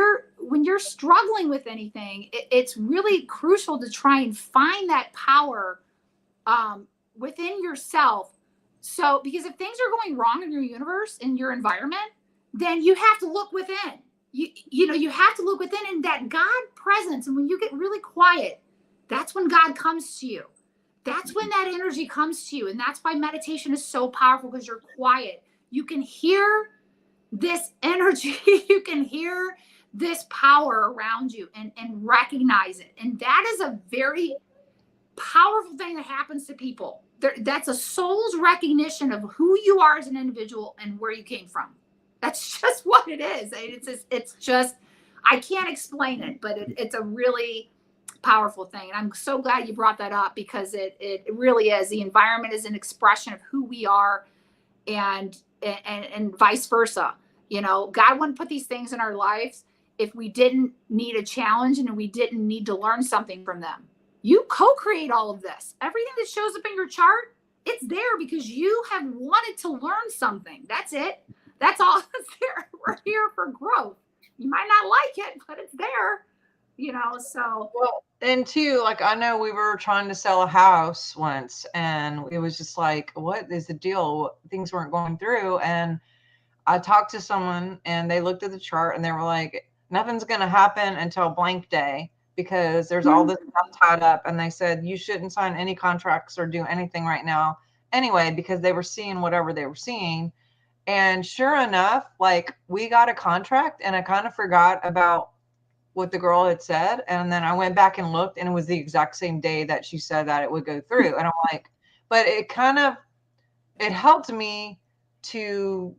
you're struggling with anything, it's really crucial to try and find that power within yourself. So, because if things are going wrong in your universe, in your environment, then you have to look within. You have to look within, and that God presence. And when you get really quiet, that's when God comes to you. That's when that energy comes to you. And that's why meditation is so powerful, because you're quiet. You can hear this energy, you can hear this power around you and recognize it. And that is a very powerful thing that happens to people. That's a soul's recognition of who you are as an individual and where you came from. That's just what it is. It's just, I can't explain it, but it's a really powerful thing. And I'm so glad you brought that up, because it really is. The environment is an expression of who we are, and vice versa. God wouldn't put these things in our lives if we didn't need a challenge and we didn't need to learn something from them. You co-create all of this. Everything that shows up in your chart, it's there because you have wanted to learn something. That's it. That's all that's there. We're here for growth. You might not like it, but it's there, you know, so. Well, and too, like, I know we were trying to sell a house once, and it was just like, what is the deal? Things weren't going through. And I talked to someone and they looked at the chart and they were like, nothing's going to happen until blank day because there's all this stuff tied up. And they said, you shouldn't sign any contracts or do anything right now anyway, because they were seeing whatever they were seeing. And sure enough, like, we got a contract and I kind of forgot about what the girl had said. And then I went back and looked and it was the exact same day that she said that it would go through. And I'm like, but it helped me to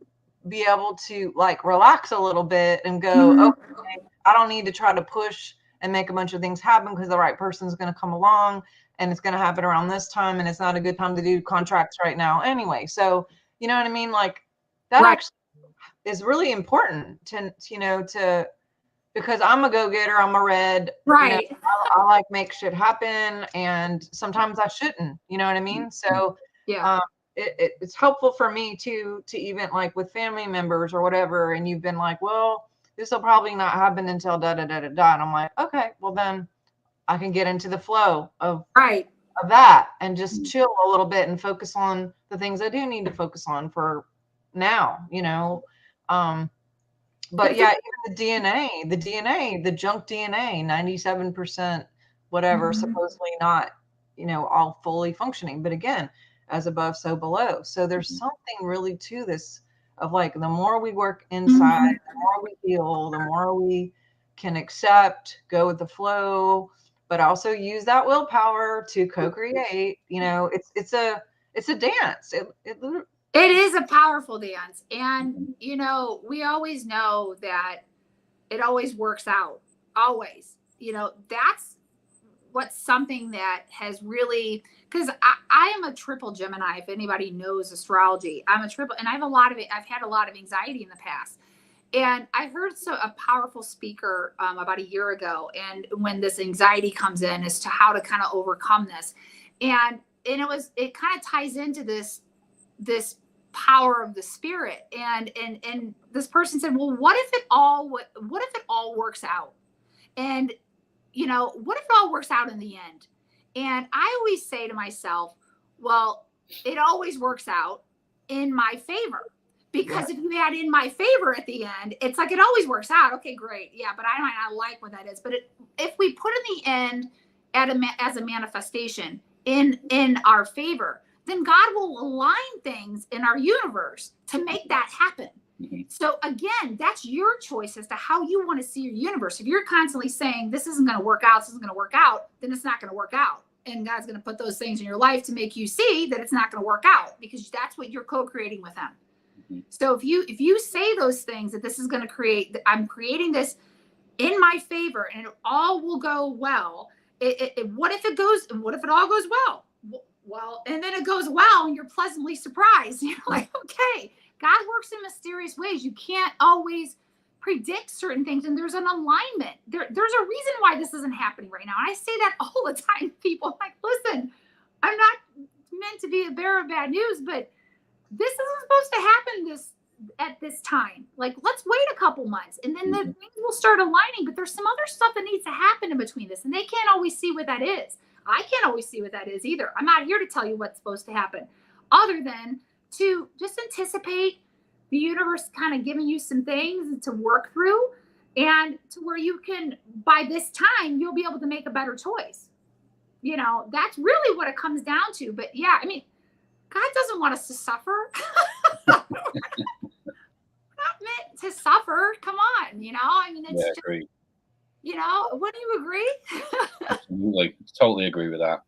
be able to like relax a little bit and go, okay, I don't need to try to push and make a bunch of things happen because the right person's going to come along and it's going to happen around this time. And it's not a good time to do contracts right now anyway. So, you know what I mean? Like, that actually is really important because I'm a go-getter, I'm a red, right. You know, I like make shit happen, and sometimes I shouldn't, you know what I mean? So yeah, it's helpful for me to even like with family members or whatever, and you've been like, well, this will probably not happen until da da da da da, and I'm like, okay, well then I can get into the flow of that and just chill a little bit and focus on the things I do need to focus on for now, you know. But yeah, even the junk DNA, 97% whatever, supposedly not, you know, all fully functioning. But again, as above, so below. So there's something really to this of like, the more we work inside, the more we heal, the more we can accept, go with the flow, but also use that willpower to co-create. You know, it's a dance. It is a powerful dance. And, you know, we always know that it always works out. Always. You know, that's what's something that has really, because I am a triple Gemini. If anybody knows astrology, I'm a triple, and I've had a lot of anxiety in the past. And I heard a powerful speaker about a year ago. And when this anxiety comes in as to how to kind of overcome this. And it kind of ties into this power of the spirit. And this person said, well, what if it all works out? And, you know, what if it all works out in the end? And I always say to myself, well, it always works out in my favor. Because if you add in my favor at the end, it's like it always works out. Okay, great. Yeah, but I might not like what that is. But if we put in the end as a manifestation in our favor, then God will align things in our universe to make that happen. So again, that's your choice as to how you want to see your universe. If you're constantly saying this isn't going to work out, then it's not going to work out. And God's going to put those things in your life to make you see that it's not going to work out, because that's what you're co-creating with him. So if you say those things, that this is going to create, I'm creating this in my favor and it all will go well. What if it all goes well? Well, and then it goes well and you're pleasantly surprised. You're like, okay, God works in mysterious ways. You can't always predict certain things, and there's an alignment. There's a reason why this isn't happening right now. And I say that all the time. People are like, listen, I'm not meant to be a bearer of bad news, but this isn't supposed to happen at this time. Like, let's wait a couple months and then the things will start aligning. But there's some other stuff that needs to happen in between this, and they can't always see what that is. I can't always see what that is either. I'm not here to tell you what's supposed to happen, other than to just anticipate the universe kind of giving you some things to work through, and to where you can, by this time, you'll be able to make a better choice. You know, that's really what it comes down to. But yeah, I mean, God doesn't want us to suffer. We're not meant to suffer. Come on, you know. I mean, it's just, agree. You know, wouldn't you agree? Absolutely, totally agree with that.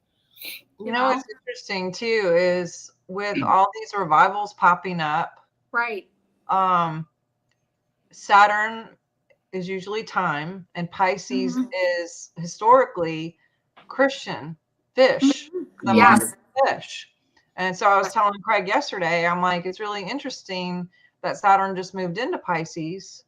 You know, what's interesting too is with all these revivals popping up, right? Saturn is usually time, and Pisces is historically Christian fish. Yes. Fish. And so I was telling Craig yesterday, I'm like, it's really interesting that Saturn just moved into Pisces.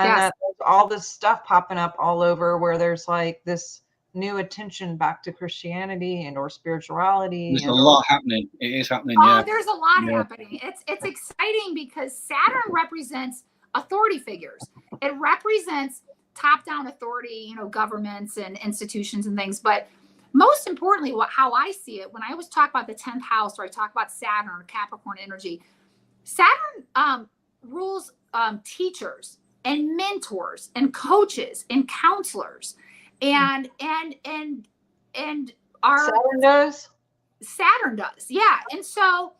And Yes. that there's all this stuff popping up all over where there's like this new attention back to Christianity and or spirituality. There's a lot happening. It is happening. Yeah. There's a lot happening. It's exciting because Saturn represents authority figures. It represents top-down authority, you know, governments and institutions and things. But most importantly, how I see it, when I always talk about the 10th house, or I talk about Saturn or Capricorn energy, Saturn rules teachers and mentors and coaches and counselors, and our Saturn does, yeah. And so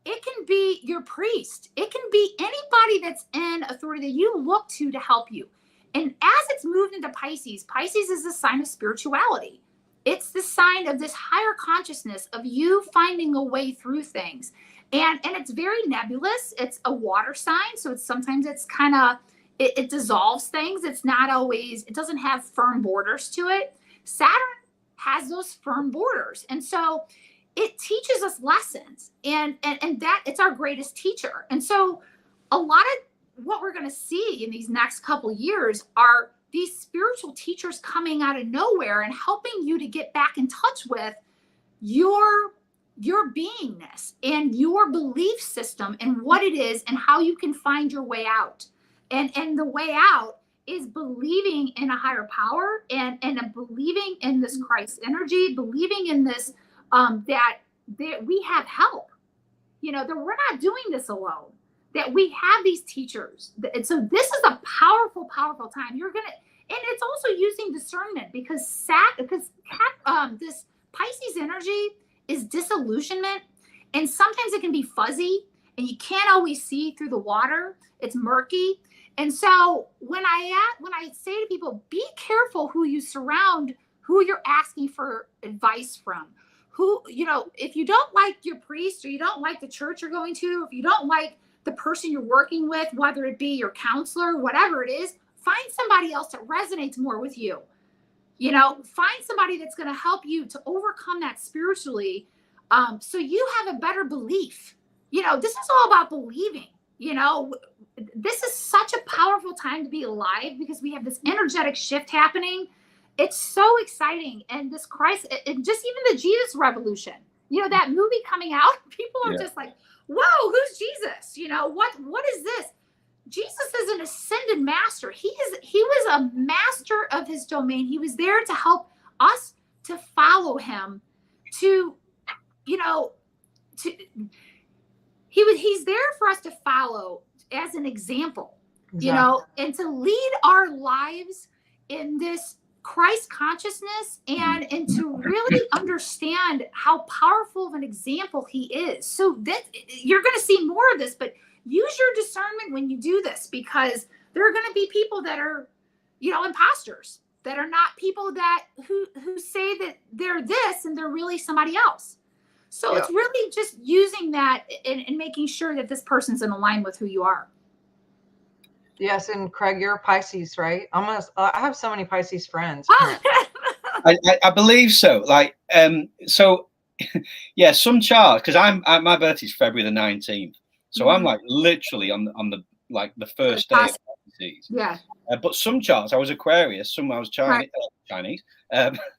it can be your priest. It can be anybody that's in authority that you look to help you. And as it's moved into Pisces, Pisces is a sign of spirituality. It's the sign of this higher consciousness of you finding a way through things. And it's very nebulous. It's a water sign. So sometimes it's kind of, it dissolves things. It's not always, it doesn't have firm borders to it. Saturn has those firm borders. And so it teaches us lessons, and that it's our greatest teacher. And so a lot of what we're going to see in these next couple of years are these spiritual teachers coming out of nowhere and helping you to get back in touch with your beingness and your belief system and what it is and how you can find your way out. And the way out is believing in a higher power and believing in this Christ energy, believing in this, that we have help, you know, that we're not doing this alone, that we have these teachers. And so this is a powerful, powerful time. And it's also using discernment because this Pisces energy is disillusionment. And sometimes it can be fuzzy and you can't always see through the water. It's murky. And so when I say to people, be careful who you surround, who you're asking for advice from, who, you know, if you don't like your priest or you don't like the church you're going to, if you don't like the person you're working with, whether it be your counselor, whatever it is, find somebody else that resonates more with you. You know, find somebody that's going to help you to overcome that spiritually. So you have a better belief. You know, this is all about believing. You know, this is such a powerful time to be alive because we have this energetic shift happening. It's so exciting. And this Christ, and just even the Jesus Revolution, you know, that movie coming out, people are just like, whoa, who's Jesus? You know, what is this? Jesus is an ascended master. He was a master of his domain. He was there to help us to follow him, to, you know, he's there for us to follow as an example, you know, and to lead our lives in this Christ consciousness and to really understand how powerful of an example he is. So that you're going to see more of this, but use your discernment when you do this, because there are going to be people that are, you know, imposters, that are not people that who say that they're this and they're really somebody else. So it's really just using that and making sure that this person's in line with who you are. Yes, and Craig, you're a Pisces, right? I have so many Pisces friends. I believe so. Like, so yeah, some charts, because my birthday is February the 19th, so I'm like literally on the like the first day of Pisces. Yeah. But some charts, I was Aquarius, some I was Chinese,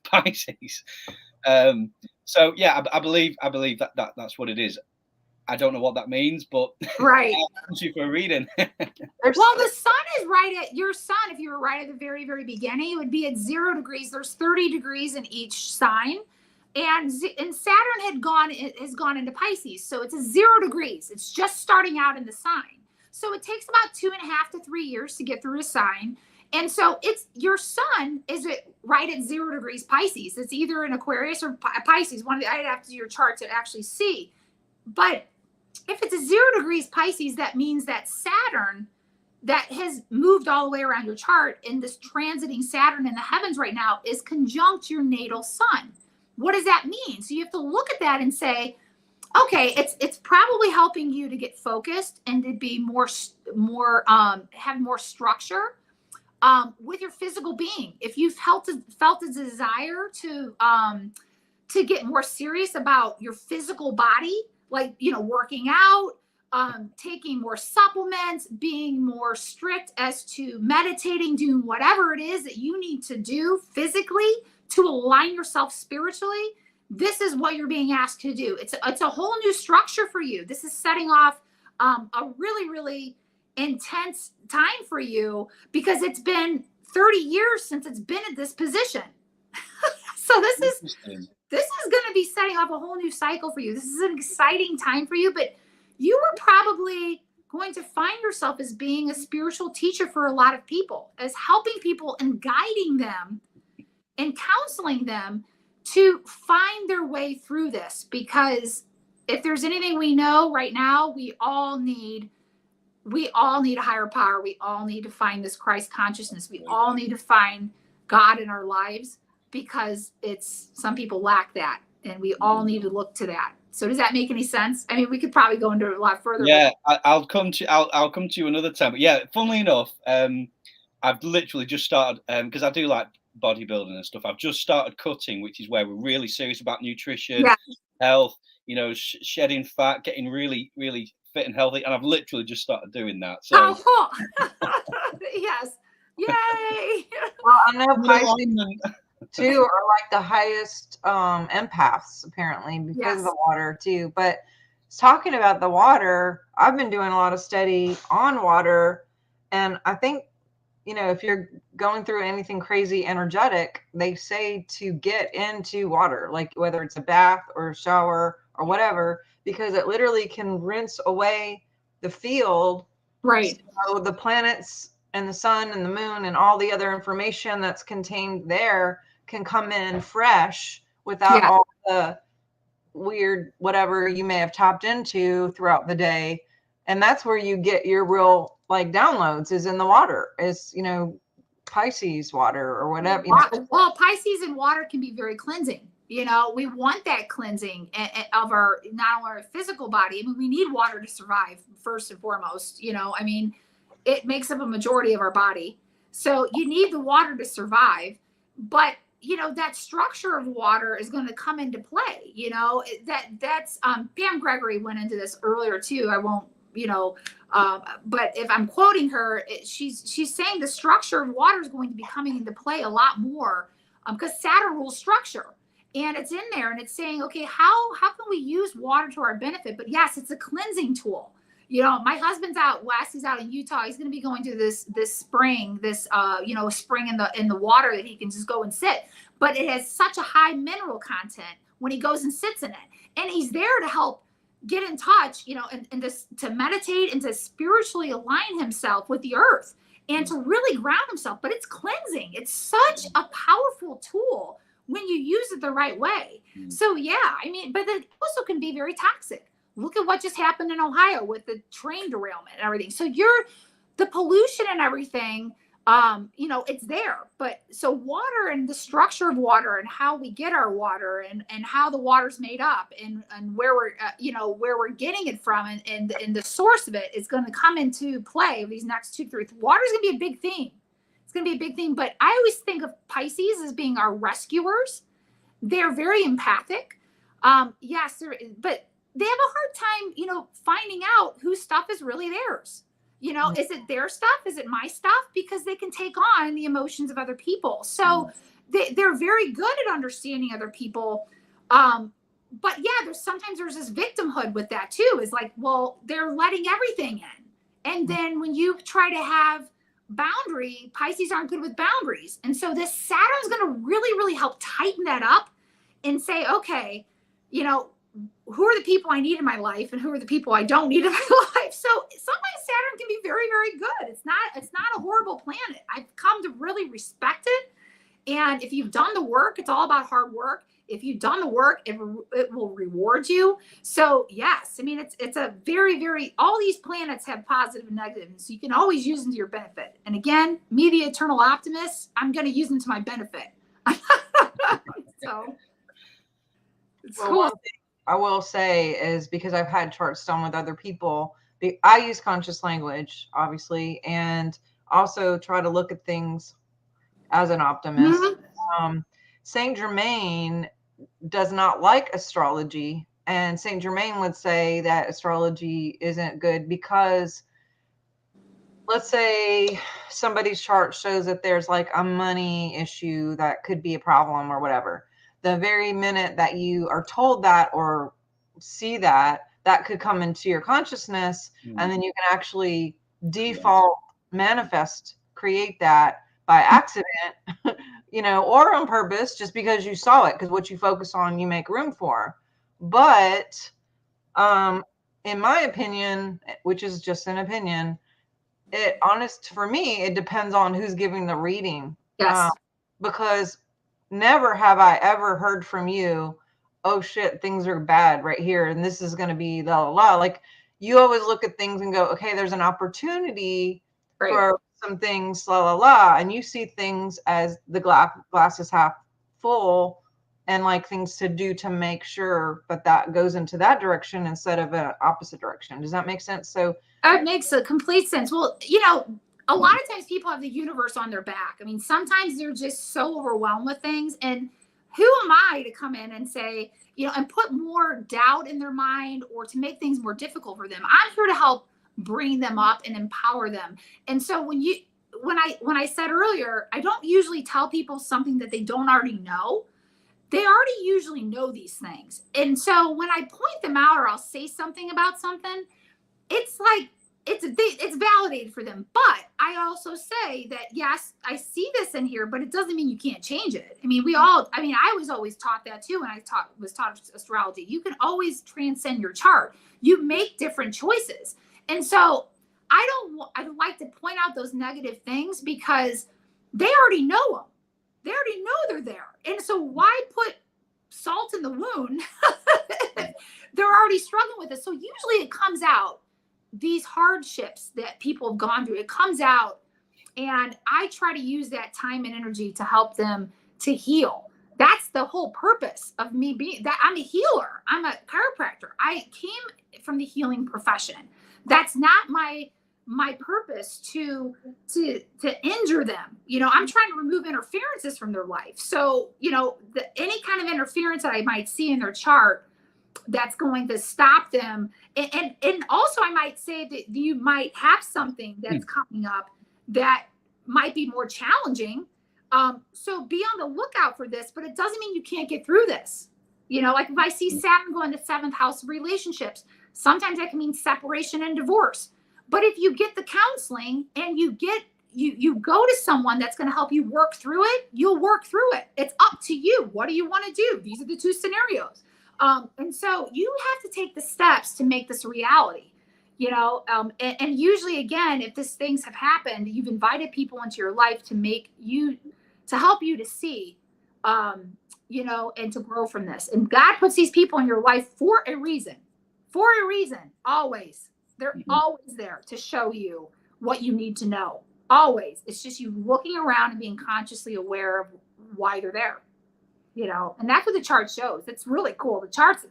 Pisces. So yeah, I believe that's what it is. I don't know what that means, but right. Thank you for reading. Well, the sun is right at your sun. If you were right at the very, very beginning, it would be at 0 degrees. There's 30 degrees in each sign, and Saturn has gone into Pisces, so it's a 0 degrees. It's just starting out in the sign, so it takes about 2.5 to 3 years to get through a sign. And so it's your sun is right at 0 degrees Pisces. It's either an Aquarius or Pisces. I'd have to do your chart to actually see. But if it's a 0 degrees Pisces, that means that Saturn that has moved all the way around your chart, and this transiting Saturn in the heavens right now is conjunct your natal sun. What does that mean? So you have to look at that and say, okay, it's probably helping you to get focused and to be have more structure. With your physical being, if you've felt a desire to get more serious about your physical body, like, you know, working out, taking more supplements, being more strict as to meditating, doing whatever it is that you need to do physically to align yourself spiritually, this is what you're being asked to do. It's a whole new structure for you. This is setting off a really, really intense time for you, because it's been 30 years since it's been at this position. So this is going to be setting off a whole new cycle for you. This is an exciting time for you, but you were probably going to find yourself as being a spiritual teacher for a lot of people, as helping people and guiding them and counseling them to find their way through this. Because if there's anything we know right now, we all need a higher power. We all need to find this Christ consciousness. We all need to find God in our lives, because some people lack that, and we all need to look to that. So does that make any sense? I mean, we could probably go into it a lot further. Yeah, I'll come to you another time. But yeah, funnily enough, I've literally just started, because I do like bodybuilding and stuff. I've just started cutting, which is where we're really serious about nutrition, health, shedding fat, getting really, really fit and healthy. And I've literally just started doing that. So yes. Yay. Well, I know Pisces too are like the highest empaths, apparently, because of the water too. But talking about the water, I've been doing a lot of study on water, and I think, if you're going through anything crazy energetic, they say to get into water, like whether it's a bath or a shower or whatever, because it literally can rinse away the field. Right. So the planets and the sun and the moon and all the other information that's contained there can come in fresh without all the weird whatever you may have tapped into throughout the day. And that's where you get your real downloads, is in the water, is Pisces water or whatever. Well, Pisces and water can be very cleansing. We want that cleansing of our, not only our physical body. I mean, we need water to survive first and foremost. I mean, it makes up a majority of our body, so you need the water to survive. But that structure of water is going to come into play. That's Pam Gregory went into this earlier too. I won't, but if I'm quoting her, she's saying the structure of water is going to be coming into play a lot more, because Saturn rules structure, and it's in there, and it's saying, okay, how can we use water to our benefit? But yes, it's a cleansing tool. My husband's out west. He's out in Utah. He's going to be going to this spring, spring in the water that he can just go and sit. But it has such a high mineral content when he goes and sits in it. And he's there to help get in touch, and to meditate and to spiritually align himself with the earth and to really ground himself. But it's cleansing. It's such a powerful tool when you use it the right way. So yeah, I mean, but it also can be very toxic. Look at what just happened in Ohio with the train derailment and everything. So the pollution and everything, it's there. But so water and the structure of water and how we get our water and how the water's made up and where we're, where we're getting it from and the source of it is going to come into play these next 2-3. Water is going to be a big theme. It's going to be a big thing. But I always think of Pisces as being our rescuers. They're very empathic. Yes, but they have a hard time, finding out whose stuff is really theirs. Is it their stuff? Is it my stuff? Because they can take on the emotions of other people. So they're very good at understanding other people. But yeah, sometimes there's this victimhood with that too. Is like, well, they're letting everything in. And then when you try to have boundary, Pisces aren't good with boundaries. And so this Saturn's going to really, really help tighten that up and say, okay, who are the people I need in my life and who are the people I don't need in my life? So sometimes Saturn can be very, very good. It's not a horrible planet. I've come to really respect it. And if you've done the work, it's all about hard work. If you've done the work, it will reward you. So yes, I mean, it's a very, very, all these planets have positive and negative. So you can always use them to your benefit. And again, me, the eternal optimist, I'm going to use them to my benefit. So it's cool. One thing I will say is, because I've had charts done with other people, I use conscious language, obviously, and also try to look at things as an optimist. Saint Germain does not like astrology And Saint Germain would say that astrology isn't good because, let's say somebody's chart shows that there's like a money issue that could be a problem or whatever. The very minute that you are told that or see that, that could come into your consciousness, and then you can actually default, manifest, create that by accident, you know, or on purpose, just because you saw it, because what you focus on, you make room for. But in my opinion, which is just an opinion, for me, it depends on who's giving the reading. Yes. Because never have I ever heard from you, oh shit, things are bad right here, and this is going to be la la la. Like, you always look at things and go, okay, there's an opportunity for some things, la la la, and you see things as the glass is half full, and like things to do to make sure that goes into that direction instead of an opposite direction. Does that make sense? So it makes a complete sense. Well, you know, a lot of times people have the universe on their back. I mean, sometimes they're just so overwhelmed with things. And who am I to come in and say, you know, and put more doubt in their mind or to make things more difficult for them? I'm here to help bring them up and empower them. And so when I said earlier, I don't usually tell people something that they don't already know. They already usually know these things. And so when I point them out or I'll say something about something, it's like, it's validated for them. But I also say that, yes, I see this in here, but it doesn't mean you can't change it. I mean, I was always taught that too. When I was taught astrology, you can always transcend your chart. You make different choices. And so I like to point out those negative things because they already know them. They already know they're there. And so why put salt in the wound? They're already struggling with it. So usually it comes out, these hardships that people have gone through, it comes out, and I try to use that time and energy to help them to heal. That's the whole purpose of me being that. I'm a healer. I'm a chiropractor. I came from the healing profession. That's not my purpose to injure them. You know, I'm trying to remove interferences from their life. So, you know, any kind of interference that I might see in their chart that's going to stop them. And also I might say that you might have something that's coming up that might be more challenging. So be on the lookout for this, but it doesn't mean you can't get through this. You know, like if I see Saturn go in the 7th house of relationships, sometimes that can mean separation and divorce. But if you get the counseling and you go to someone that's going to help you work through it, you'll work through it. It's up to you. What do you want to do? These are the two scenarios. And so you have to take the steps to make this a reality, you know, and usually, again, if these things have happened, you've invited people into your life to help you to see, you know, and to grow from this. And God puts these people in your life for a reason, always. They're always there to show you what you need to know. Always. It's just you looking around and being consciously aware of why they're there. You know, and that's what the chart shows. It's really cool. The chart's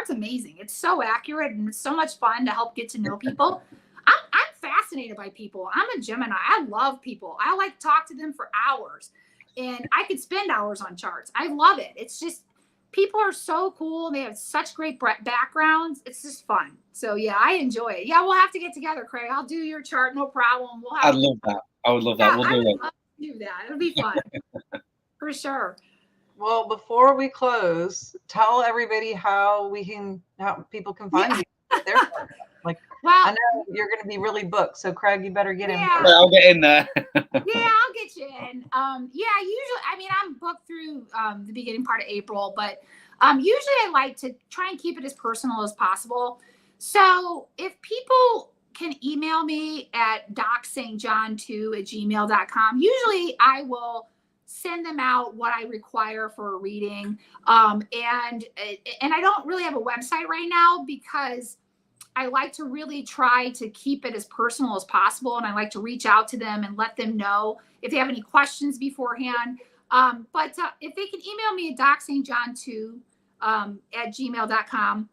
amazing. It's so accurate and it's so much fun to help get to know people. I'm fascinated by people. I'm a Gemini. I love people. I like to talk to them for hours, and I could spend hours on charts. I love it. It's just, people are so cool. They have such great backgrounds. It's just fun. So yeah, I enjoy it. Yeah, we'll have to get together, Craig. I'll do your chart. No problem. I'd love that. I would love that. We'll do it. Do that. It'll be fun. For sure. Well, before we close, tell everybody how people can find you. I know you're going to be really booked, so Craig, you better get in. I'll get in there. Yeah, I'll get you in. Usually, I mean, I'm booked through the beginning part of April, but usually I like to try and keep it as personal as possible. So if people can email me at docstjohn2@gmail.com, usually I will send them out what I require for a reading. And I don't really have a website right now because I like to really try to keep it as personal as possible. And I like to reach out to them and let them know if they have any questions beforehand. But if they can email me at docstjohn2 at gmail.com,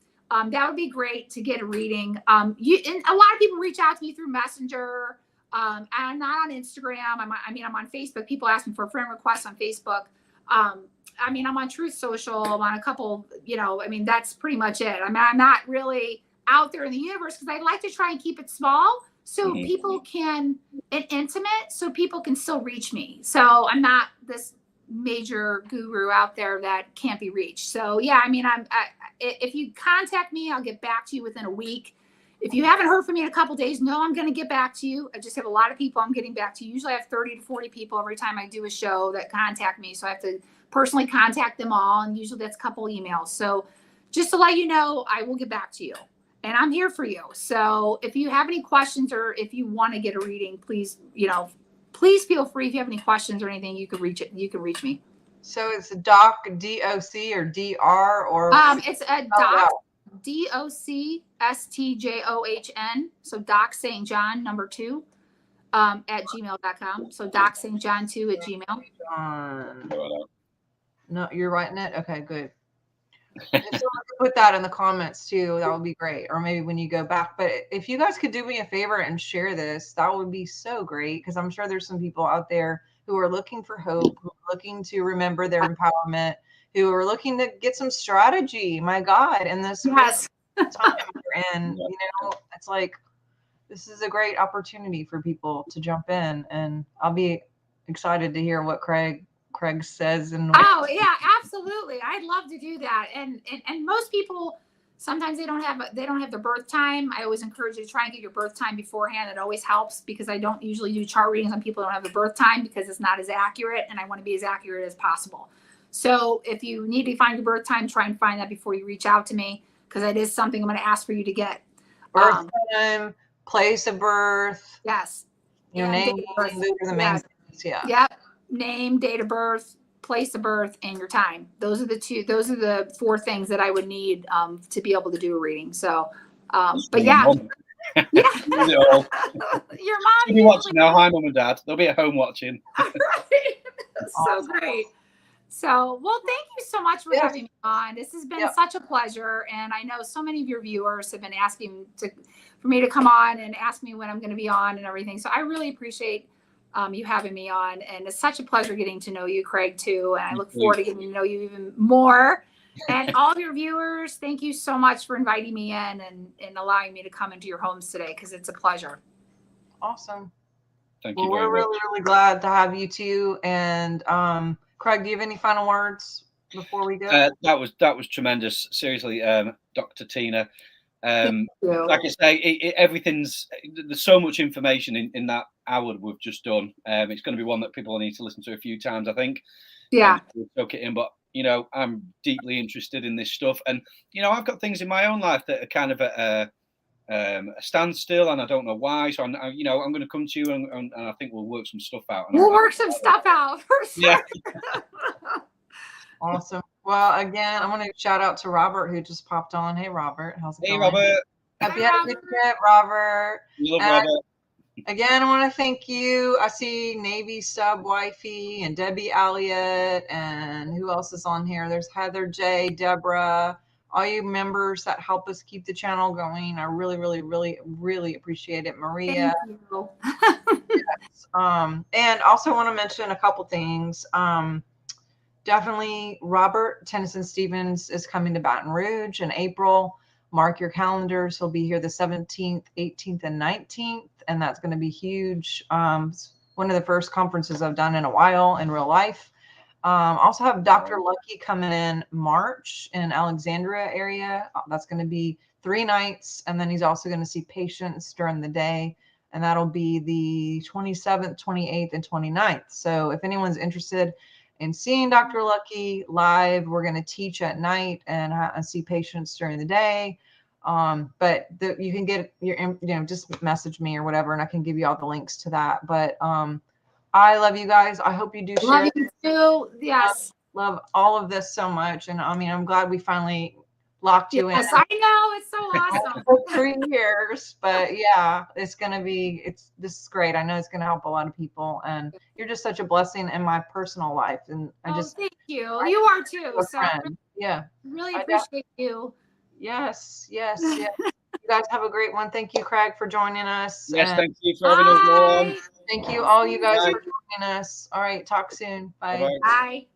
that would be great to get a reading. And a lot of people reach out to me through Messenger. I'm not on Instagram. I'm on Facebook. People ask me for a friend request on Facebook. I mean, I'm on Truth Social. I'm on a couple, you know, I mean, that's pretty much it. I mean, I'm not really out there in the universe because I like to try and keep it small so people can, and intimate, so people can still reach me. So I'm not this major guru out there that can't be reached. So yeah, I mean, if you contact me, I'll get back to you within a week. If you haven't heard from me in a couple days, no, I'm going to get back to you. I just have a lot of people I'm getting back to. Usually I have 30 to 40 people every time I do a show that contact me. So I have to personally contact them all. And usually that's a couple emails. So just to let you know, I will get back to you and I'm here for you. So if you have any questions or if you want to get a reading, please, you know, please feel free. If you have any questions or anything, you can reach me. So it's Doc, D-O-C or D-R or? It's a Doc. DOCSTJOHN. So Doc St. John #2 at gmail.com. So Doc St. John 2 at Gmail. No, you're writing it? Okay, good. If someone could put that in the comments too, that would be great. Or maybe when you go back. But if you guys could do me a favor and share this, that would be so great. Because I'm sure there's some people out there who are looking for hope, who are looking to remember their empowerment, who are looking to get some strategy. My God, in this time we're in, you know, it's like this is a great opportunity for people to jump in, and I'll be excited to hear what Craig says. And oh yeah, absolutely, I'd love to do that. And most people sometimes they don't have their birth time. I always encourage you to try and get your birth time beforehand. It always helps because I don't usually do chart readings on people who don't have the birth time because it's not as accurate, and I want to be as accurate as possible. So if you need to find your birth time, try and find that before you reach out to me, because that is something I'm going to ask for you to get. Birth time, place of birth. Yes. Your name. Those are the main things. Yeah. Yep. Name, date of birth, place of birth, and your time. Those are the 4 things that I would need to be able to do a reading. So, but yeah. Yeah. Your mom. You're watching now. Hi, Mum and Dad. They'll be at home watching. Right. That's awesome. So great. So, well, thank you so much for having me on. This has been such a pleasure. And I know so many of your viewers have been asking for me to come on and ask me when I'm going to be on and everything. So I really appreciate you having me on. And it's such a pleasure getting to know you, Craig, too. And I look forward to getting to know you even more. And all of your viewers, thank you so much for inviting me in and allowing me to come into your homes today, because it's a pleasure. Awesome. Thank you. We're really, really glad to have you too. And Craig, do you have any final words before we go? That was tremendous. Seriously, Dr. Tina. Like I say, everything's, there's so much information in that hour we've just done. It's going to be one that people need to listen to a few times, I think. Yeah. Soak it in. But, you know, I'm deeply interested in this stuff. And, you know, I've got things in my own life that are kind of a standstill, and I don't know why. So I'm going to come to you and I think we'll work some stuff out. We'll work some stuff out. Yeah. Awesome. Well, again, I want to shout out to Robert, who just popped on. Hey, Robert. How's it going? Hey, Robert. Happy trip, Robert. Robert. Again, I want to thank you. I see Navy Sub Wifey and Debbie Elliott, and who else is on here? There's Heather J, Deborah, all you members that help us keep the channel going. I really, really, really, really appreciate it. Maria. Thank you. Yes. And also want to mention a couple things. Definitely Robert Tennyson Stevens is coming to Baton Rouge in April. Mark your calendars. He'll be here the 17th, 18th, and 19th. And that's going to be huge. One of the first conferences I've done in a while in real life. Also have Dr. Lucky coming in March in Alexandria area. That's going to be 3 nights. And then he's also going to see patients during the day. And that'll be the 27th, 28th, and 29th. So if anyone's interested in seeing Dr. Lucky live, we're going to teach at night and see patients during the day. But you can get your, just message me or whatever, and I can give you all the links to that. But I love you guys. I hope you do share. Love you too. Yes. Love all of this so much. And I mean, I'm glad we finally locked you in. Yes, I know. It's so awesome. For 3 years, but yeah, this is great. I know it's going to help a lot of people, and you're just such a blessing in my personal life. And thank you. You are too. So yeah, really appreciate you. Yes. You guys have a great one. Thank you, Craig, for joining us. Yes, thank you for having us on. Thank you, all you guys, for joining us. All right, talk soon. Bye. Bye.